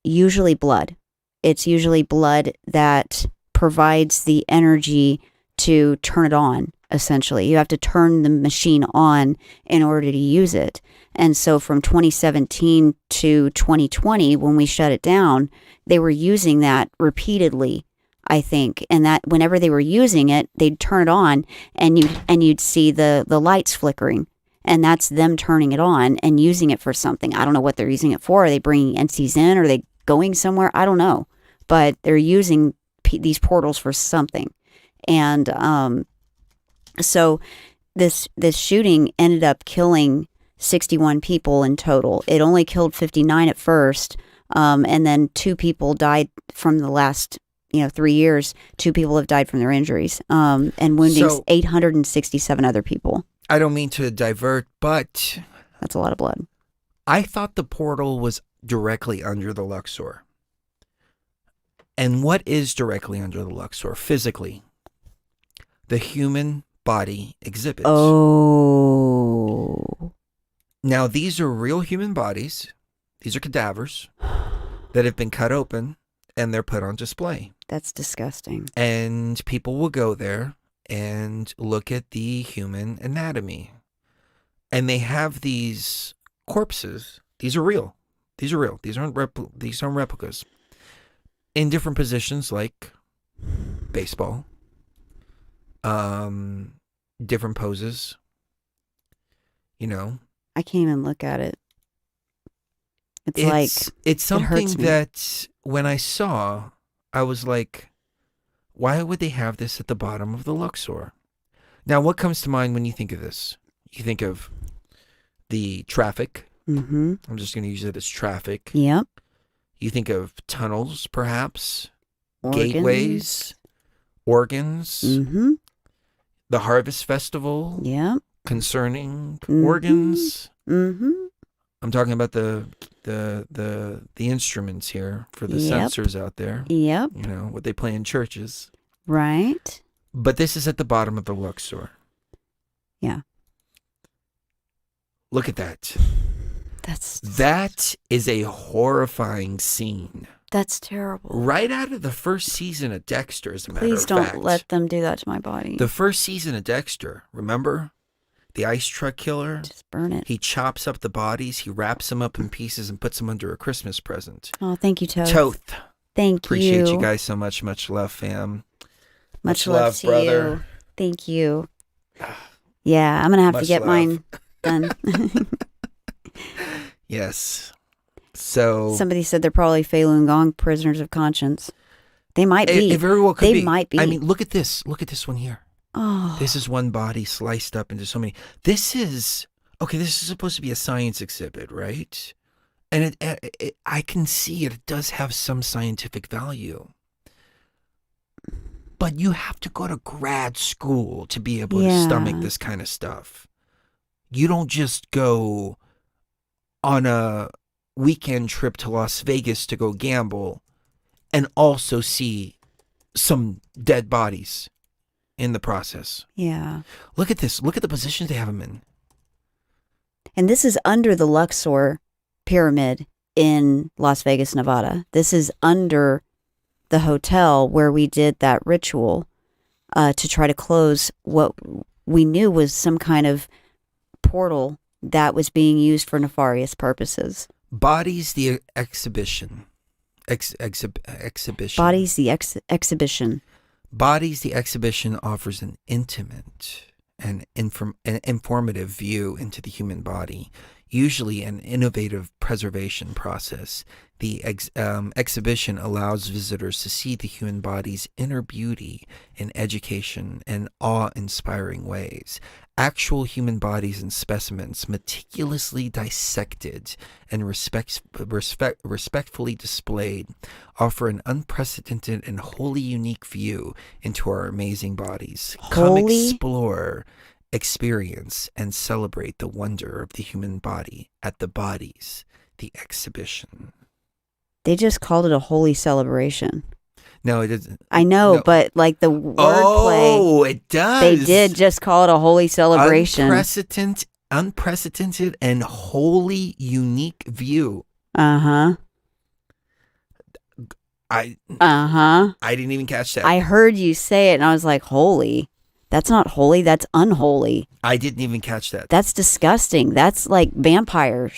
usually blood. It's usually blood that provides the energy to turn it on. Essentially, you have to turn the machine on in order to use it. And so from 2017 to 2020, when we shut it down, they were using that repeatedly, I think. And that whenever they were using it, they'd turn it on and you'd see the lights flickering. And that's them turning it on and using it for something. I don't know what they're using it for. Are they bringing entities in? Are they going somewhere? I don't know. But they're using these portals for something. And so this shooting ended up killing 61 people in total. It only killed 59 at first, And then 2 people died from the last 3 years. 2 people have died from their injuries, and wounding So- 867 other people. I don't mean to divert, but That's a lot of blood. I thought the portal was directly under the Luxor. And what is directly under the Luxor physically? The human body exhibits. Oh. Now, these are real human bodies. These are cadavers that have been cut open and they're put on display. That's disgusting. And people will go there and look at the human anatomy. And they have these corpses. These are real. These are real. These aren't replicas. In different positions like baseball. Different poses. I can't even look at it. It's something hurts me. that when I saw, I was like, why would they have this at the bottom of the Luxor? Now, what comes to mind when you think of this? You think of the traffic. Mm-hmm. I'm just going to use it as traffic. Yep. You think of tunnels, perhaps, Organs. gateways, organs, Mm-hmm. the Harvest Festival, Yep. concerning Mhm. organs. Mm-hmm. I'm talking about the instruments here for the Yep. sensors out there. Yep. What they play in churches. Right. But this is at the bottom of the Luxor. Yeah. Look at that. That is a horrifying scene. That's terrible. Right out of the first season of Dexter, as a matter Please of don't fact. let them do that to my body. The first season of Dexter, remember? The ice truck killer? Just burn it. He chops up the bodies, he wraps them up in pieces and puts them under a Christmas present. Oh, thank you, Toth. Toth. Thank Appreciate you. you guys so much. Much love, fam. Much love to brother. you. Thank you. Yeah, I'm going to have to Much get love. mine done. Yes. So Somebody said they're probably Falun Gong prisoners of conscience. They might be. it very well could They be. might be. I mean, look at this. Look at this one here. Oh, This is one body sliced up into so many. This is supposed to be a science exhibit, right? And I can see it does have some scientific value. But you have to go to grad school to be able to Yeah. stomach this kind of stuff. You don't just go on a weekend trip to Las Vegas to go gamble and also see some dead bodies in the process. yeah. Look at this. Look at the positions they have them in. And this is under the Luxor pyramid in Las Vegas, Nevada. This is under the hotel where we did that ritual to try to close what we knew was some kind of portal that was being used for nefarious purposes. Bodies the exhibition. Exhibition. Bodies, the exhibition. Bodies the exhibition offers an intimate and informative view into the human body, usually an innovative preservation process. The exhibition allows visitors to see the human body's inner beauty in education and awe-inspiring ways. Actual human bodies and specimens meticulously dissected and respectfully displayed offer an unprecedented and wholly unique view into our amazing bodies. Come Holy? explore, experience, and celebrate the wonder of the human body at the Bodies, the exhibition. They just called it a holy celebration. No, it isn't. I know, No. but like the wordplay, Oh, it does. they did just call it a holy celebration. Unprecedented and wholly unique view. Uh-huh. I Uh-huh. didn't even catch that. I heard you say it and I was like, holy. That's not holy, that's unholy. I didn't even catch that. That's disgusting. That's like vampire.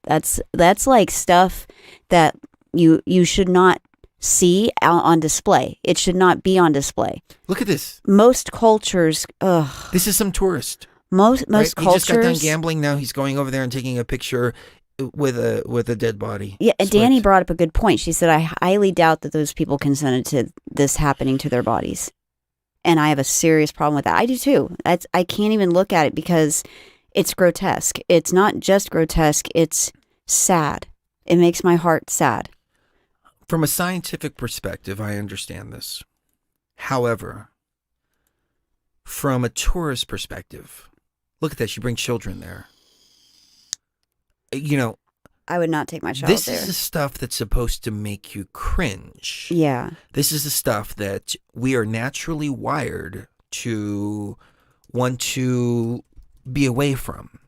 That's like stuff that you should not see out on display. It should not be on display. Look at this. Most cultures, This is some tourist. most Right? He just got done cultures. gambling. Now he's going over there and taking a picture with a dead body. Yeah, and Split. Danny brought up a good point. She said, I highly doubt that those people consented to this happening to their bodies. And I have a serious problem with that. I do too. I can't even look at it because it's grotesque. It's not just grotesque. It's sad. It makes my heart sad. From a scientific perspective, I understand this. However, from a tourist perspective, look at this. You bring children there. You know, I would not take my child this there. is the stuff that's supposed to make you cringe. Yeah. This is the stuff that we are naturally wired to want to be away from.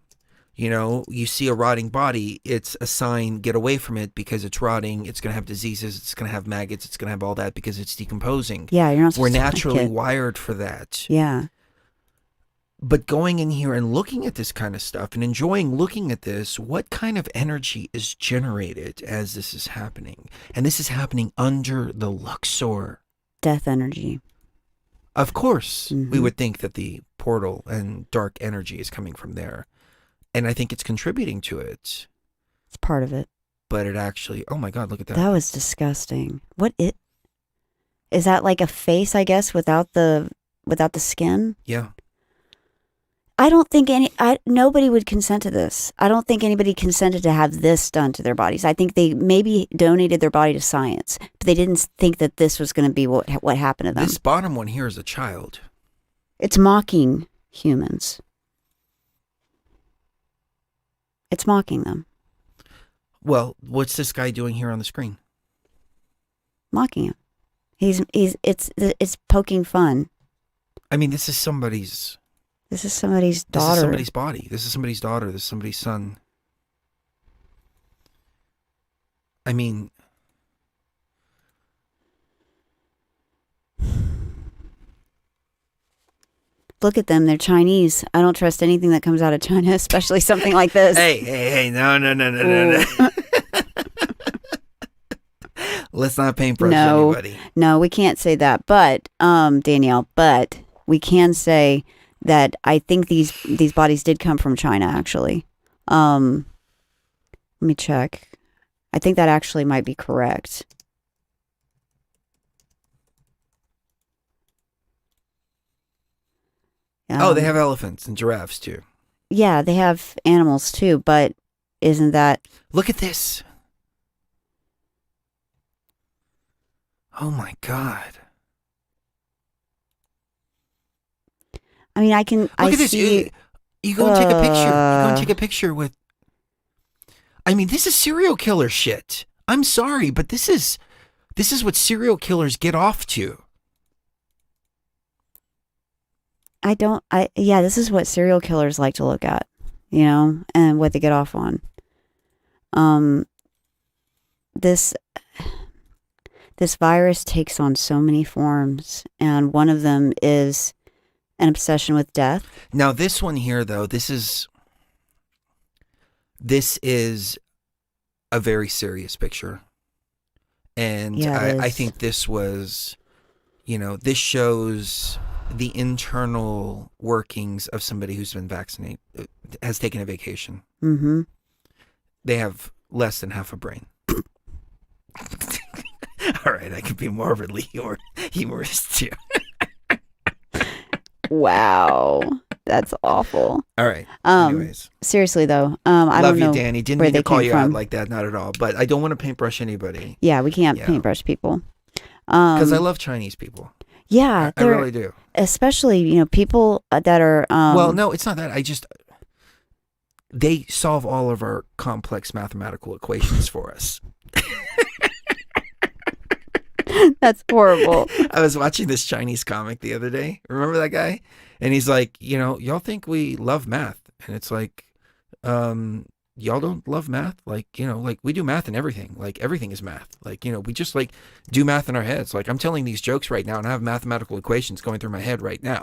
You know, you see a rotting body, it's a sign, get away from it because it's rotting, it's going to have diseases, it's going to have maggots, it's going to have all that because it's decomposing. Yeah, you're not We're supposed to like naturally it. wired for that. Yeah. But going in here and looking at this kind of stuff and enjoying looking at this, what kind of energy is generated as this is happening? And this is happening under the Luxor. Death energy. Of course, we Mhm. would think that the portal and dark energy is coming from there. And I think it's contributing to it. It's part of it. But it actually, oh my God, look at that. That was disgusting. Is that like a face, I guess, without the skin? Yeah. I don't think nobody would consent to this. I don't think anybody consented to have this done to their bodies. I think they maybe donated their body to science, but they didn't think that this was going to be what happened to them. This bottom one here is a child. It's mocking humans. It's mocking them. Well, what's this guy doing here on the screen? Mocking him. It's poking fun. I mean, this is somebody's This is somebody's This daughter. is somebody's body. This is somebody's daughter. This is somebody's son. I mean, Look at them. They're Chinese. I don't trust anything that comes out of China, especially something like this. hey, no. Let's not paintbrush anybody. No, we can't say that. But, Danielle, we can say that I think these bodies did come from China, actually. Let me check. I think that actually might be correct. Oh, they have elephants and giraffes too. Yeah, they have animals too, but isn't that... Look at this. Oh my God. I mean, I Look at this. see... You go and take a picture. You go and take a picture with... I mean, this is serial killer shit. I'm sorry, but this is what serial killers get off to. Yeah, this is what serial killers like to look at, you know, and what they get off on. This virus takes on so many forms, and one of them is an obsession with death. Now, this one here, though, this is a very serious picture. And Yeah, it I is. think this was, this shows the internal workings of somebody who's been vaccinated, has taken a vacation. Mm-hmm. They have less than half a brain. All right, I could be morbidly humorous too. Wow, that's awful. All right. Anyways, Seriously though, I love don't know you, Danny. Didn't where mean to they call came you from. out like that, not at all. But I don't want to paintbrush anybody Yeah, we can't Yeah. paintbrush people. because I love Chinese people. Yeah, I really do. especially people that are. Well, no, it's not that. They solve all of our complex mathematical equations for us. That's horrible. I was watching this Chinese comic the other day. Remember that guy? And he's like, y'all think we love math. And it's like, y'all don't love math? Like, like we do math and everything. Like everything is math. Like, we just like do math in our heads. Like I'm telling these jokes right now and I have mathematical equations going through my head right now.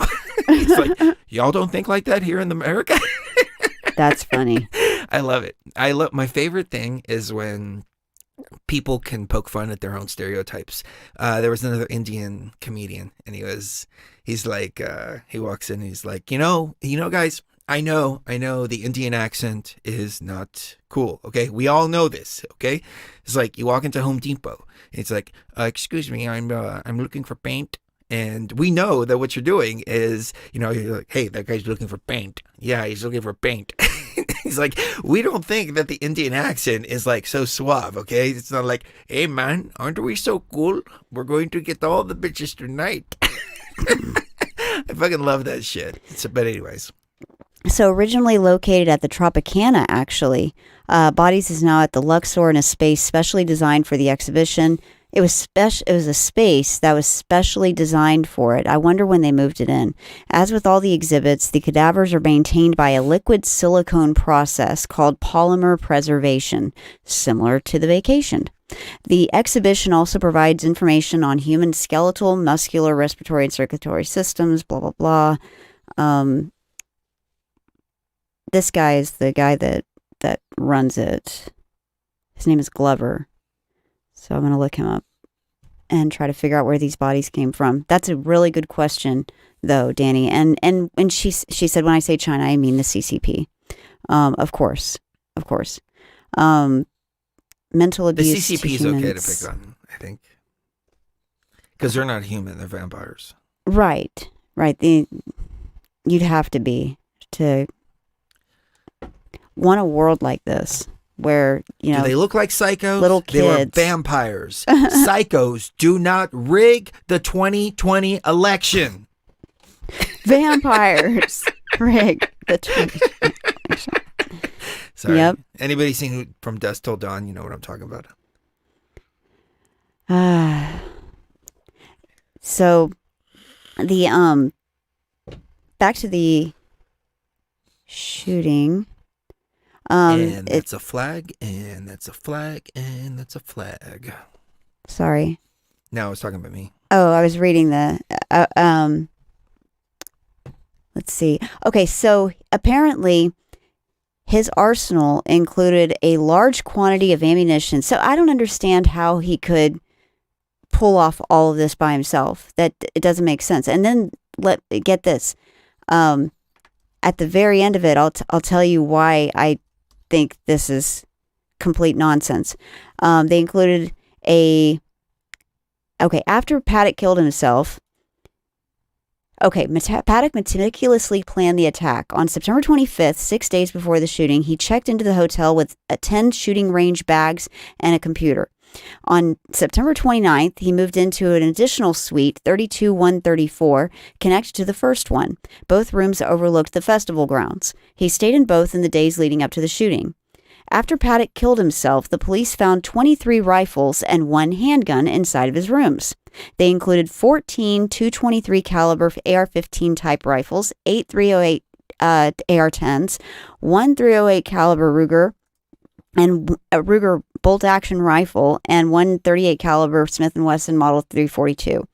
It's like, y'all don't think like that here in America? That's funny. I love it. My favorite thing is when people can poke fun at their own stereotypes. There was another Indian comedian and he's like, he walks in and he's like, guys, I know the Indian accent is not cool. Okay. We all know this. Okay. It's like you walk into Home Depot. It's like, excuse me, I'm looking for paint. And we know that what you're doing is, you're like, hey, that guy's looking for paint. Yeah, he's looking for paint. He's like, we don't think that the Indian accent is like so suave, okay? It's not like, hey man, aren't we so cool? We're going to get all the bitches tonight. I fucking love that shit. But anyways. So originally located at the Tropicana, actually, Bodies is now at the Luxor in a space specially designed for the exhibition. It was a space that was specially designed for it. I wonder when they moved it in. As with all the exhibits, the cadavers are maintained by a liquid silicone process called polymer preservation, similar to the vacation. The exhibition also provides information on human skeletal, muscular, respiratory, and circulatory systems, blah, blah, blah. This guy is the guy that runs it. His name is Glover. So I'm going to look him up and try to figure out where these bodies came from. That's a really good question, though, Danny. And she said, when I say China, I mean the CCP. Of course. Mental abuse. The CCP is okay to pick on, I think, because they're not human; they're vampires. Right. You'd have to be to want a world like this. Where, you know, do they look like psychos? Little kids. They were vampires. Psychos do not rig the 2020 election. Vampires rig the 2020 election. Sorry. Yep. Anybody seen From Dusk Till Dawn? You know what I'm talking about. So the back to the shooting. And that's a flag, and that's a flag, and that's a flag. Sorry. No, I was talking about me. Oh, I was reading the. Let's see. Okay, so apparently, his arsenal included a large quantity of ammunition. So I don't understand how he could pull off all of this by himself. That it doesn't make sense. And then get this. At the very end of it, I'll tell you why I think this is complete nonsense. They included after Paddock killed himself. Paddock meticulously planned the attack. On September 25th, 6 days before the shooting, he checked into the hotel with 10 shooting range bags and a computer. On September 29th, he moved into an additional suite, 32134, connected to the first one. Both rooms overlooked the festival grounds. He stayed in both in the days leading up to the shooting. After Paddock killed himself, the police found 23 rifles and 1 handgun inside of his rooms. They included 14 .223 caliber AR-15 type rifles, 8 .308 AR-10s, 1 .308 caliber Ruger, and a Ruger bolt-action rifle, and 1 .38 caliber Smith & Wesson Model 342.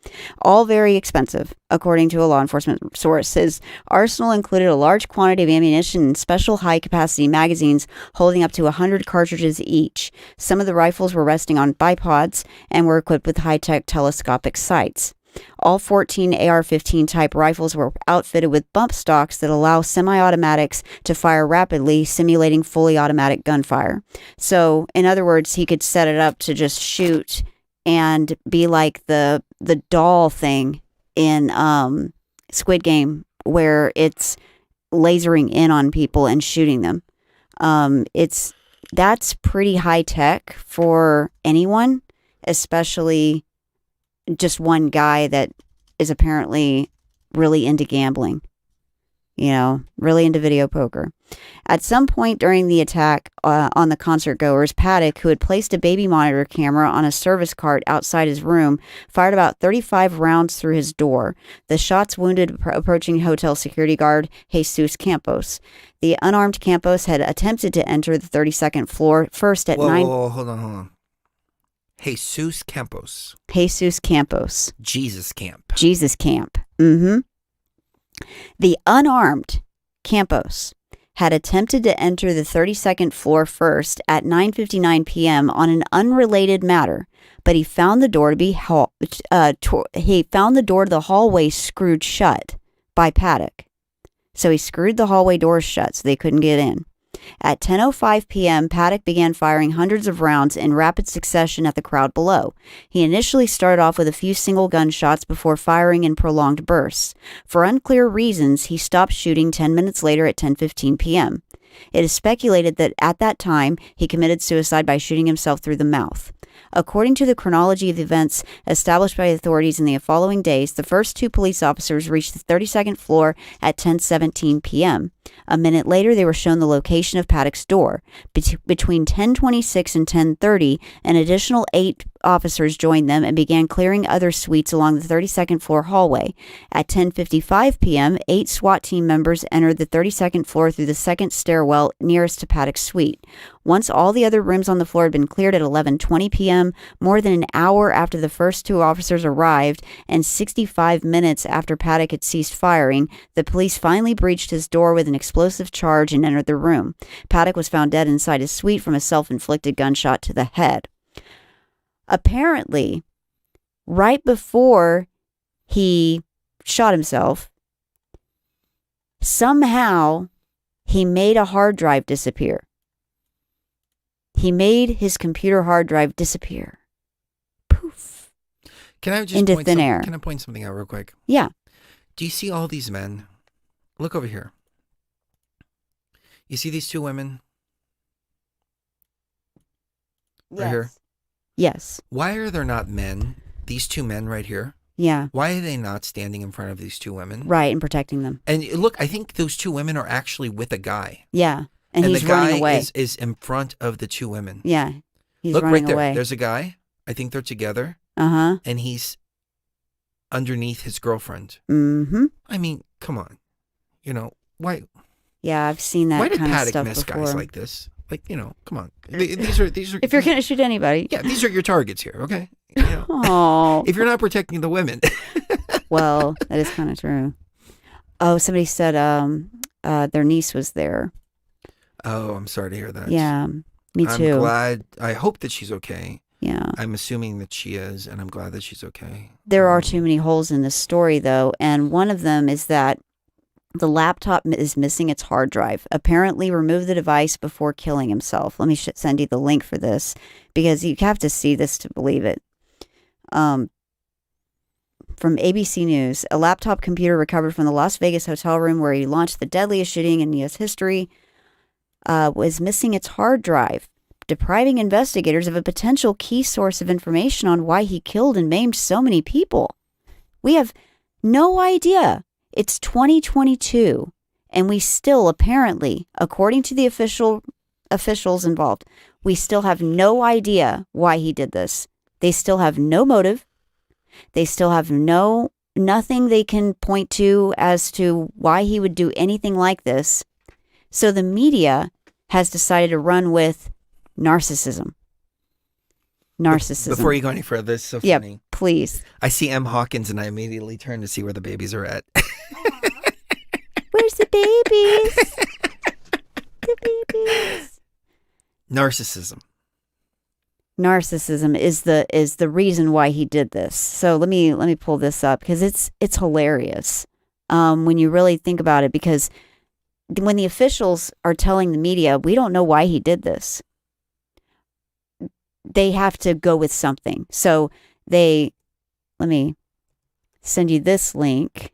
All very expensive, according to a law enforcement source. His arsenal included a large quantity of ammunition and special high-capacity magazines holding up to 100 cartridges each. Some of the rifles were resting on bipods and were equipped with high-tech telescopic sights. All 14 AR-15 type rifles were outfitted with bump stocks that allow semi-automatics to fire rapidly, simulating fully automatic gunfire. So, in other words, he could set it up to just shoot and be like the doll thing in Squid Game, where it's lasering in on people and shooting them. That's pretty high tech for anyone, especially just one guy that is apparently really into gambling, really into video poker. At some point during the attack on the concert goers, Paddock, who had placed a baby monitor camera on a service cart outside his room, fired about 35 rounds through his door. The shots wounded approaching hotel security guard Jesus Campos. The unarmed Campos had attempted to enter the 32nd floor first at 9... Whoa, hold on. Jesus Campos. Jesus Campos. Jesus Camp. Jesus Camp. Mm-hmm. The unarmed Campos had attempted to enter the 32nd floor first at 9:59 p.m. on an unrelated matter, but he found the door to the hallway screwed shut by Paddock. So he screwed the hallway doors shut so they couldn't get in. At 10:05 p.m., Paddock began firing hundreds of rounds in rapid succession at the crowd below. He initially started off with a few single gunshots before firing in prolonged bursts. For unclear reasons, he stopped shooting 10 minutes later at 10:15 p.m. It is speculated that at that time, he committed suicide by shooting himself through the mouth. According to the chronology of events established by authorities in the following days, the first 2 police officers reached the 32nd floor at 10:17 p.m. A minute later, they were shown the location of Paddock's door. Between 10:26 and 10:30, an additional 8 officers joined them and began clearing other suites along the 32nd floor hallway. At 10:55 p.m., 8 SWAT team members entered the 32nd floor through the second stairwell nearest to Paddock's suite. Once all the other rooms on the floor had been cleared at 11:20 p.m., more than an hour after the first 2 officers arrived and 65 minutes after Paddock had ceased firing, the police finally breached his door with an explosive charge and entered the room. Paddock was found dead inside his suite from a self-inflicted gunshot to the head. Apparently, right before he shot himself, somehow he made a hard drive disappear. He made his computer hard drive disappear. Poof. Can I just Into point thin air. Can I point something out real quick? Yeah. Do you see all these men? Look over here. You see these 2 women? Right here? Yes. Why are there not men? These 2 men right here? Yeah. Why are they not standing in front of these 2 women? Right, and protecting them. And look, I think those 2 women are actually with a guy. Yeah. And he's the guy running away. is in front of the 2 women. Yeah. He's Look running right there. away. There's a guy. I think they're together. Uh-huh. And he's underneath his girlfriend. Mm-hmm. I mean, come on. You know, why Yeah, I've seen that why did kind of Paddock stuff miss before. guys like this? Like, you know, come on. These are If you're going to shoot anybody. yeah, these are your targets here, okay? You know, Oh. if you're not protecting the women. Well, that is kind of true. Oh, somebody said their niece was there. Oh, I'm sorry to hear that. Yeah, me too. I'm glad. I hope that she's okay. Yeah. I'm assuming that she is, and I'm glad that she's okay. There are too many holes in this story, though, and one of them is that the laptop is missing its hard drive. Apparently removed the device before killing himself. Let me send you the link for this, because you have to see this to believe it. From ABC News, a laptop computer recovered from the Las Vegas hotel room where he launched the deadliest shooting in U.S. history was missing its hard drive, depriving investigators of a potential key source of information on why he killed and maimed so many people. We have no idea. It's 2022, and we still, apparently, according to the officials involved, we still have no idea why he did this. They still have no motive. They still have nothing they can point to as to why he would do anything like this. So the media has decided to run with narcissism. Narcissism. Before you go any further, this is so Yeah, funny. please. I see M. Hawkins, and I immediately turn to see where the babies are at. Where's the babies? The babies. Narcissism. Narcissism is the reason why he did this. So let me pull this up, because it's hilarious when you really think about it, because when the officials are telling the media, we don't know why he did this, they have to go with something. So let me send you this link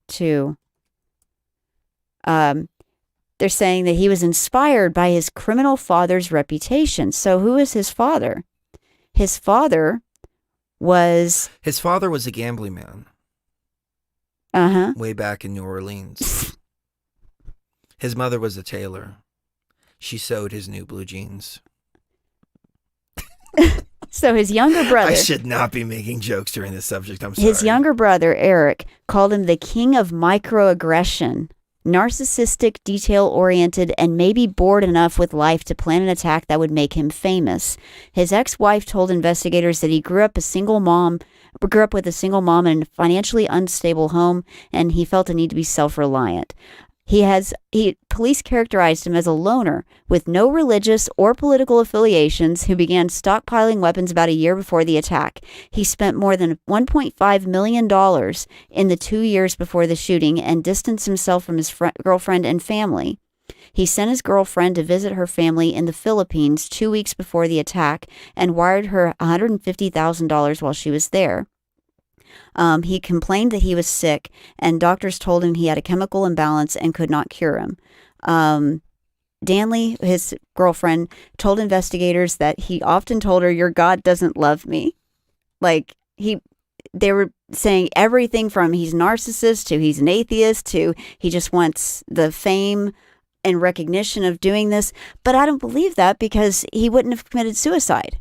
to, they're saying that he was inspired by his criminal father's reputation. So who is his father? His father was a gambling man way back in New Orleans. His mother was a tailor. She sewed his new blue jeans. So his younger brother. I should not be making jokes during this subject. I'm sorry. His younger brother, Eric, called him the king of microaggression, narcissistic, detail-oriented, and maybe bored enough with life to plan an attack that would make him famous. His ex-wife told investigators that he grew up with a single mom in a financially unstable home, and he felt a need to be self-reliant. Police characterized him as a loner with no religious or political affiliations who began stockpiling weapons about a year before the attack. He spent more than $1.5 million in the 2 years before the shooting and distanced himself from his girlfriend and family. He sent his girlfriend to visit her family in the Philippines 2 weeks before the attack and wired her $150,000 while she was there. He complained that he was sick, and doctors told him he had a chemical imbalance and could not cure him. Danley, his girlfriend, told investigators that he often told her, "Your God doesn't love me." Like they were saying everything from he's narcissist to he's an atheist to he just wants the fame and recognition of doing this. But I don't believe that, because he wouldn't have committed suicide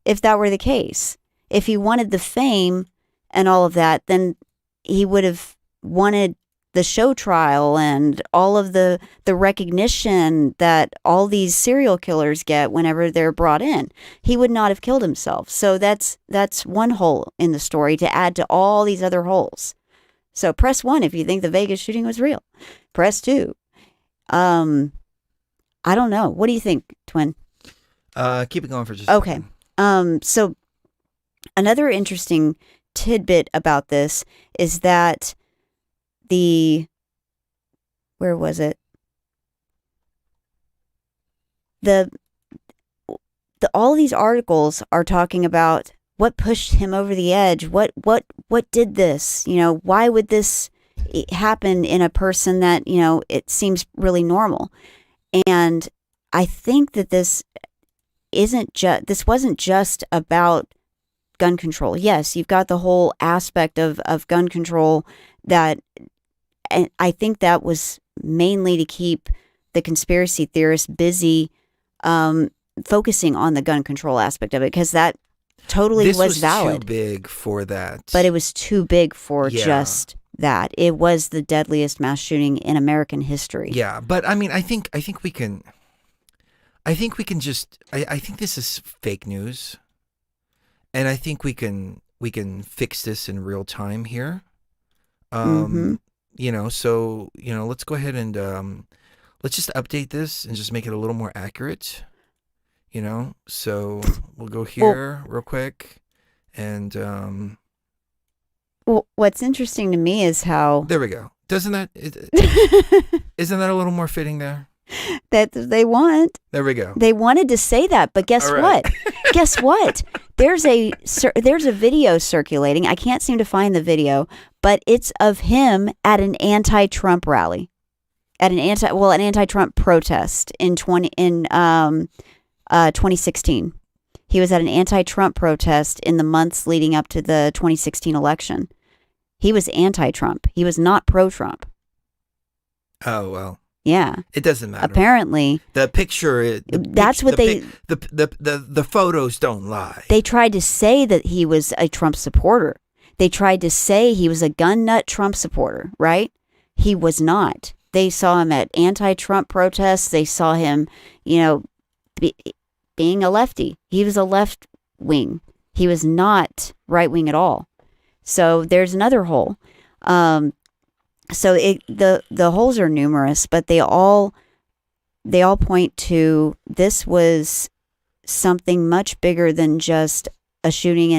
if that were the case. If he wanted the fame and all of that, then he would have wanted the show trial and all of the recognition that all these serial killers get whenever they're brought in. He would not have killed himself. So that's one hole in the story to add to all these other holes. So press 1 if you think the Vegas shooting was real. Press 2. I don't know. What do you think, Twin? Keep it going for just a Okay. second. So another interesting tidbit about this is that where was it? All these articles are talking about what pushed him over the edge. What did this? Why would this happen in a person that, it seems really normal? And I think that this wasn't just about gun control. Yes, you've got the whole aspect of gun control and I think that was mainly to keep the conspiracy theorists busy focusing on the gun control aspect of it, because that totally was valid. Too big for that. But it was too big for just that. It was the deadliest mass shooting in American history. Yeah, but I mean, I think we can just. I think this is fake news, and I think we can fix this in real time here. So let's go ahead and let's just update this and just make it a little more accurate. So we'll go here real quick, and well, what's interesting to me is how there we go. Isn't that a little more fitting there? That they want. There we go. They wanted to say that, but guess what? Guess what? There's a video circulating. I can't seem to find the video, but it's of him at an anti-Trump rally, at an anti-Trump protest in 2016. He was at an anti-Trump protest in the months leading up to the 2016 election. He was anti-Trump. He was not pro-Trump. Oh, well. Yeah. It doesn't matter. Apparently. The picture, the photos don't lie. They tried to say that he was a Trump supporter. They tried to say he was a gun nut Trump supporter, right? He was not. They saw him at anti-Trump protests. They saw him, being a lefty. He was a left wing. He was not right wing at all. So there's another hole. So the holes are numerous, but they all point to this was something much bigger than just a shooting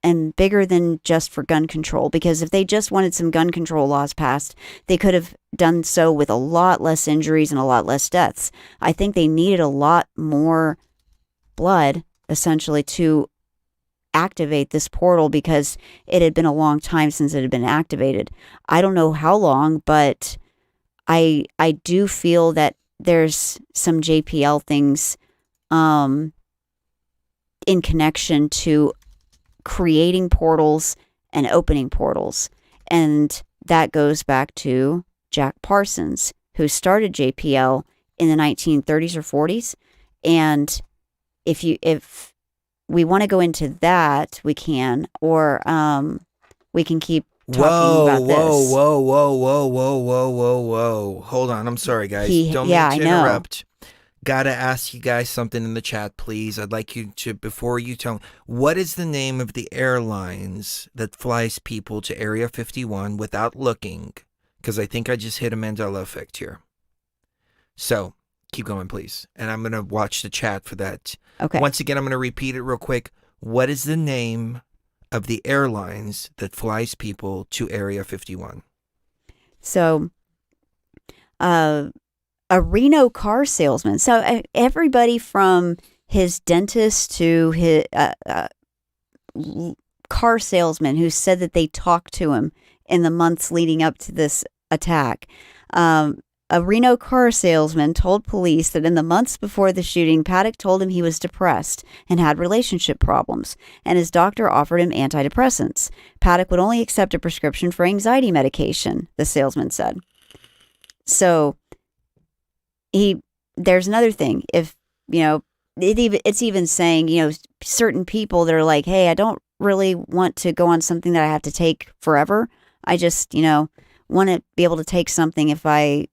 and bigger than just for gun control. Because if they just wanted some gun control laws passed, they could have done so with a lot less injuries and a lot less deaths. I think they needed a lot more blood, essentially, to activate this portal, because it had been a long time since it had been activated. I don't know how long, but I do feel that there's some JPL things in connection to creating portals and opening portals. And that goes back to Jack Parsons, who started JPL in the 1930s or 40s. And if we want to go into that, we can, or we can keep talking about this. Whoa. Hold on. I'm sorry, guys. Don't mean to interrupt. Gotta ask you guys something in the chat, please. I'd like you to, before you tell me, what is the name of the airlines that flies people to Area 51 without looking? Because I think I just hit a Mandela effect here. So, keep going, please. And I'm going to watch the chat for that. Okay. Once again, I'm going to repeat it real quick. What is the name of the airlines that flies people to Area 51? So, a Reno car salesman. So everybody from his dentist to his car salesman who said that they talked to him in the months leading up to this attack. A A Reno car salesman told police that in the months before the shooting, Paddock told him he was depressed and had relationship problems, and his doctor offered him antidepressants. Paddock would only accept a prescription for anxiety medication, the salesman said. So there's another thing. If, it's even saying, certain people that are like, hey, I don't really want to go on something that I have to take forever. I just, want to be able to take something if I,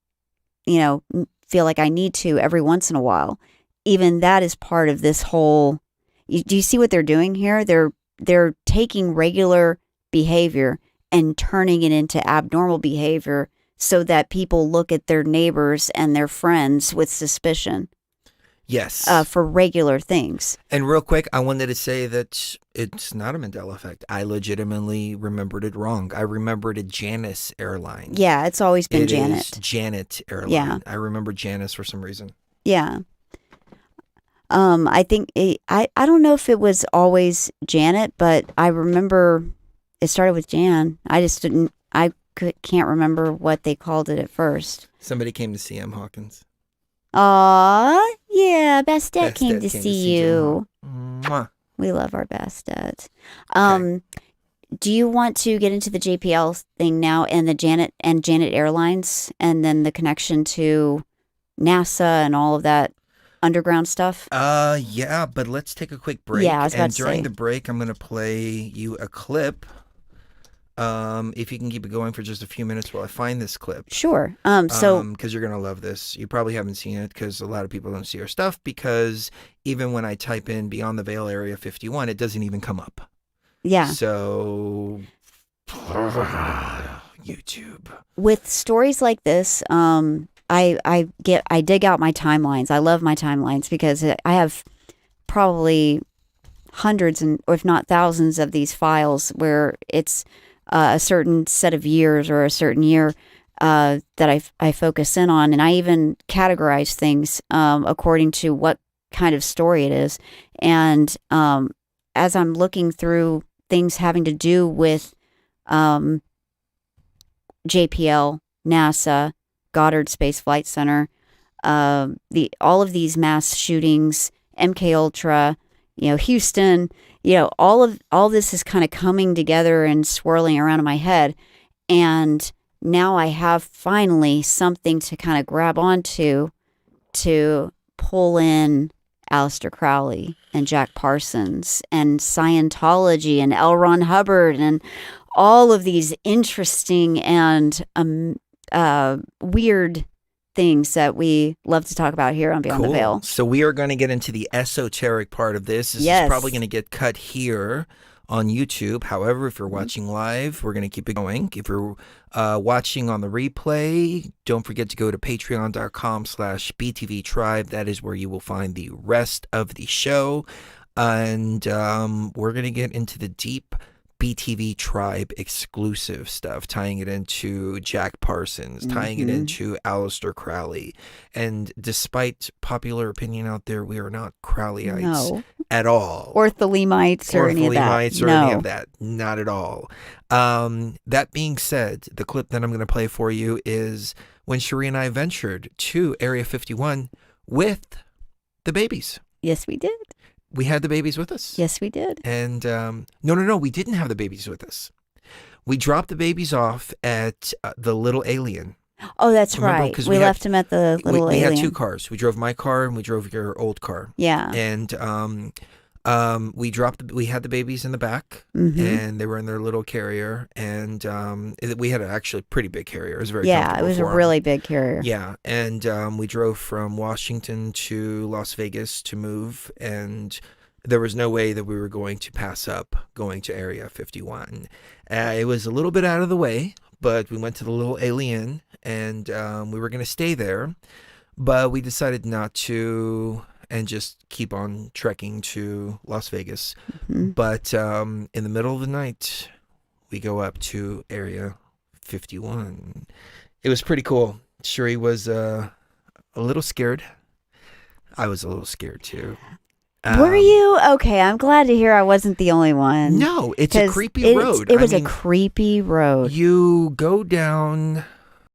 feel like I need to every once in a while. Even that is part of this whole, do you see what they're doing here? They're taking regular behavior and turning it into abnormal behavior so that people look at their neighbors and their friends with suspicion. Yes. For regular things. And real quick, I wanted to say that it's not a Mandela effect. I legitimately remembered it wrong. I remembered a Janice airline. Yeah, it's always been It Janet. is Janet airline. Yeah. I remember Janice for some reason. Yeah. I think I don't know if it was always Janet, but I remember it started with Jan. I just can't remember what they called it at first. Somebody came to see M. Hawkins. Aw, yeah, Bastet Bastet came to see you. Mwah. We love our Bastet. Do you want to get into the JPL thing now and the Janet Airlines and then the connection to NASA and all of that underground stuff? Yeah, but let's take a quick break. Yeah, I was about and to during say. the break, I'm going to play you a clip. If you can keep it going for just a few minutes while I find this clip. Sure. Because you're going to love this. You probably haven't seen it because a lot of people don't see our stuff because even when I type in Beyond the Veil Area 51, it doesn't even come up. Yeah. So, YouTube. With stories like this, I dig out my timelines. I love my timelines because I have probably hundreds and or if not thousands of these files where it's a certain set of years or a certain year that I focus in on, and I even categorize things according to what kind of story it is. And as I'm looking through things having to do with JPL, NASA, Goddard Space Flight Center, all of these mass shootings, MK Ultra, Houston, all this is kind of coming together and swirling around in my head. And now I have finally something to kind of grab onto to pull in Aleister Crowley and Jack Parsons and Scientology and L. Ron Hubbard and all of these interesting and weird things that we love to talk about here on Beyond the Veil. So we are going to get into the esoteric part of this. This Yes. is probably going to get cut here on YouTube. However, if you're watching live, we're going to keep it going. If you're watching on the replay, don't forget to go to patreon.com/BTV Tribe. That is where you will find the rest of the show. And we're going to get into the deep BTV Tribe exclusive stuff, tying it into Jack Parsons, tying it into Aleister Crowley. And despite popular opinion out there, we are not Crowleyites at all. Or Thelemites or any of that. Ortholemites or any of that. Not at all. That being said, the clip that I'm going to play for you is when Cherie and I ventured to Area 51 with the babies. Yes, we did. We had the babies with us. Yes, we did. And no, we didn't have the babies with us. We dropped the babies off at the Little Alien. Oh, that's Remember? right. 'Cause We we had- left him at the Little we Alien. had two cars. We drove my car and we drove your old car. Yeah. And we had the babies in the back, Mm-hmm. and they were in their little carrier, and we had an actually pretty big carrier. It was very Yeah, it comfortable was a for 'em. really big carrier. Yeah, and we drove from Washington to Las Vegas to move, and there was no way that we were going to pass up going to Area 51. It was a little bit out of the way, but we went to the Little Alien, and we were going to stay there, but we decided not to and just keep on trekking to Las Vegas. Mm-hmm. But in the middle of the night, we go up to Area 51. It was pretty cool. Cherie was a little scared. I was a little scared too. Were you? Okay, I'm glad to hear I wasn't the only one. No, it's a 'Cause creepy road. It I was mean, a creepy road. You go down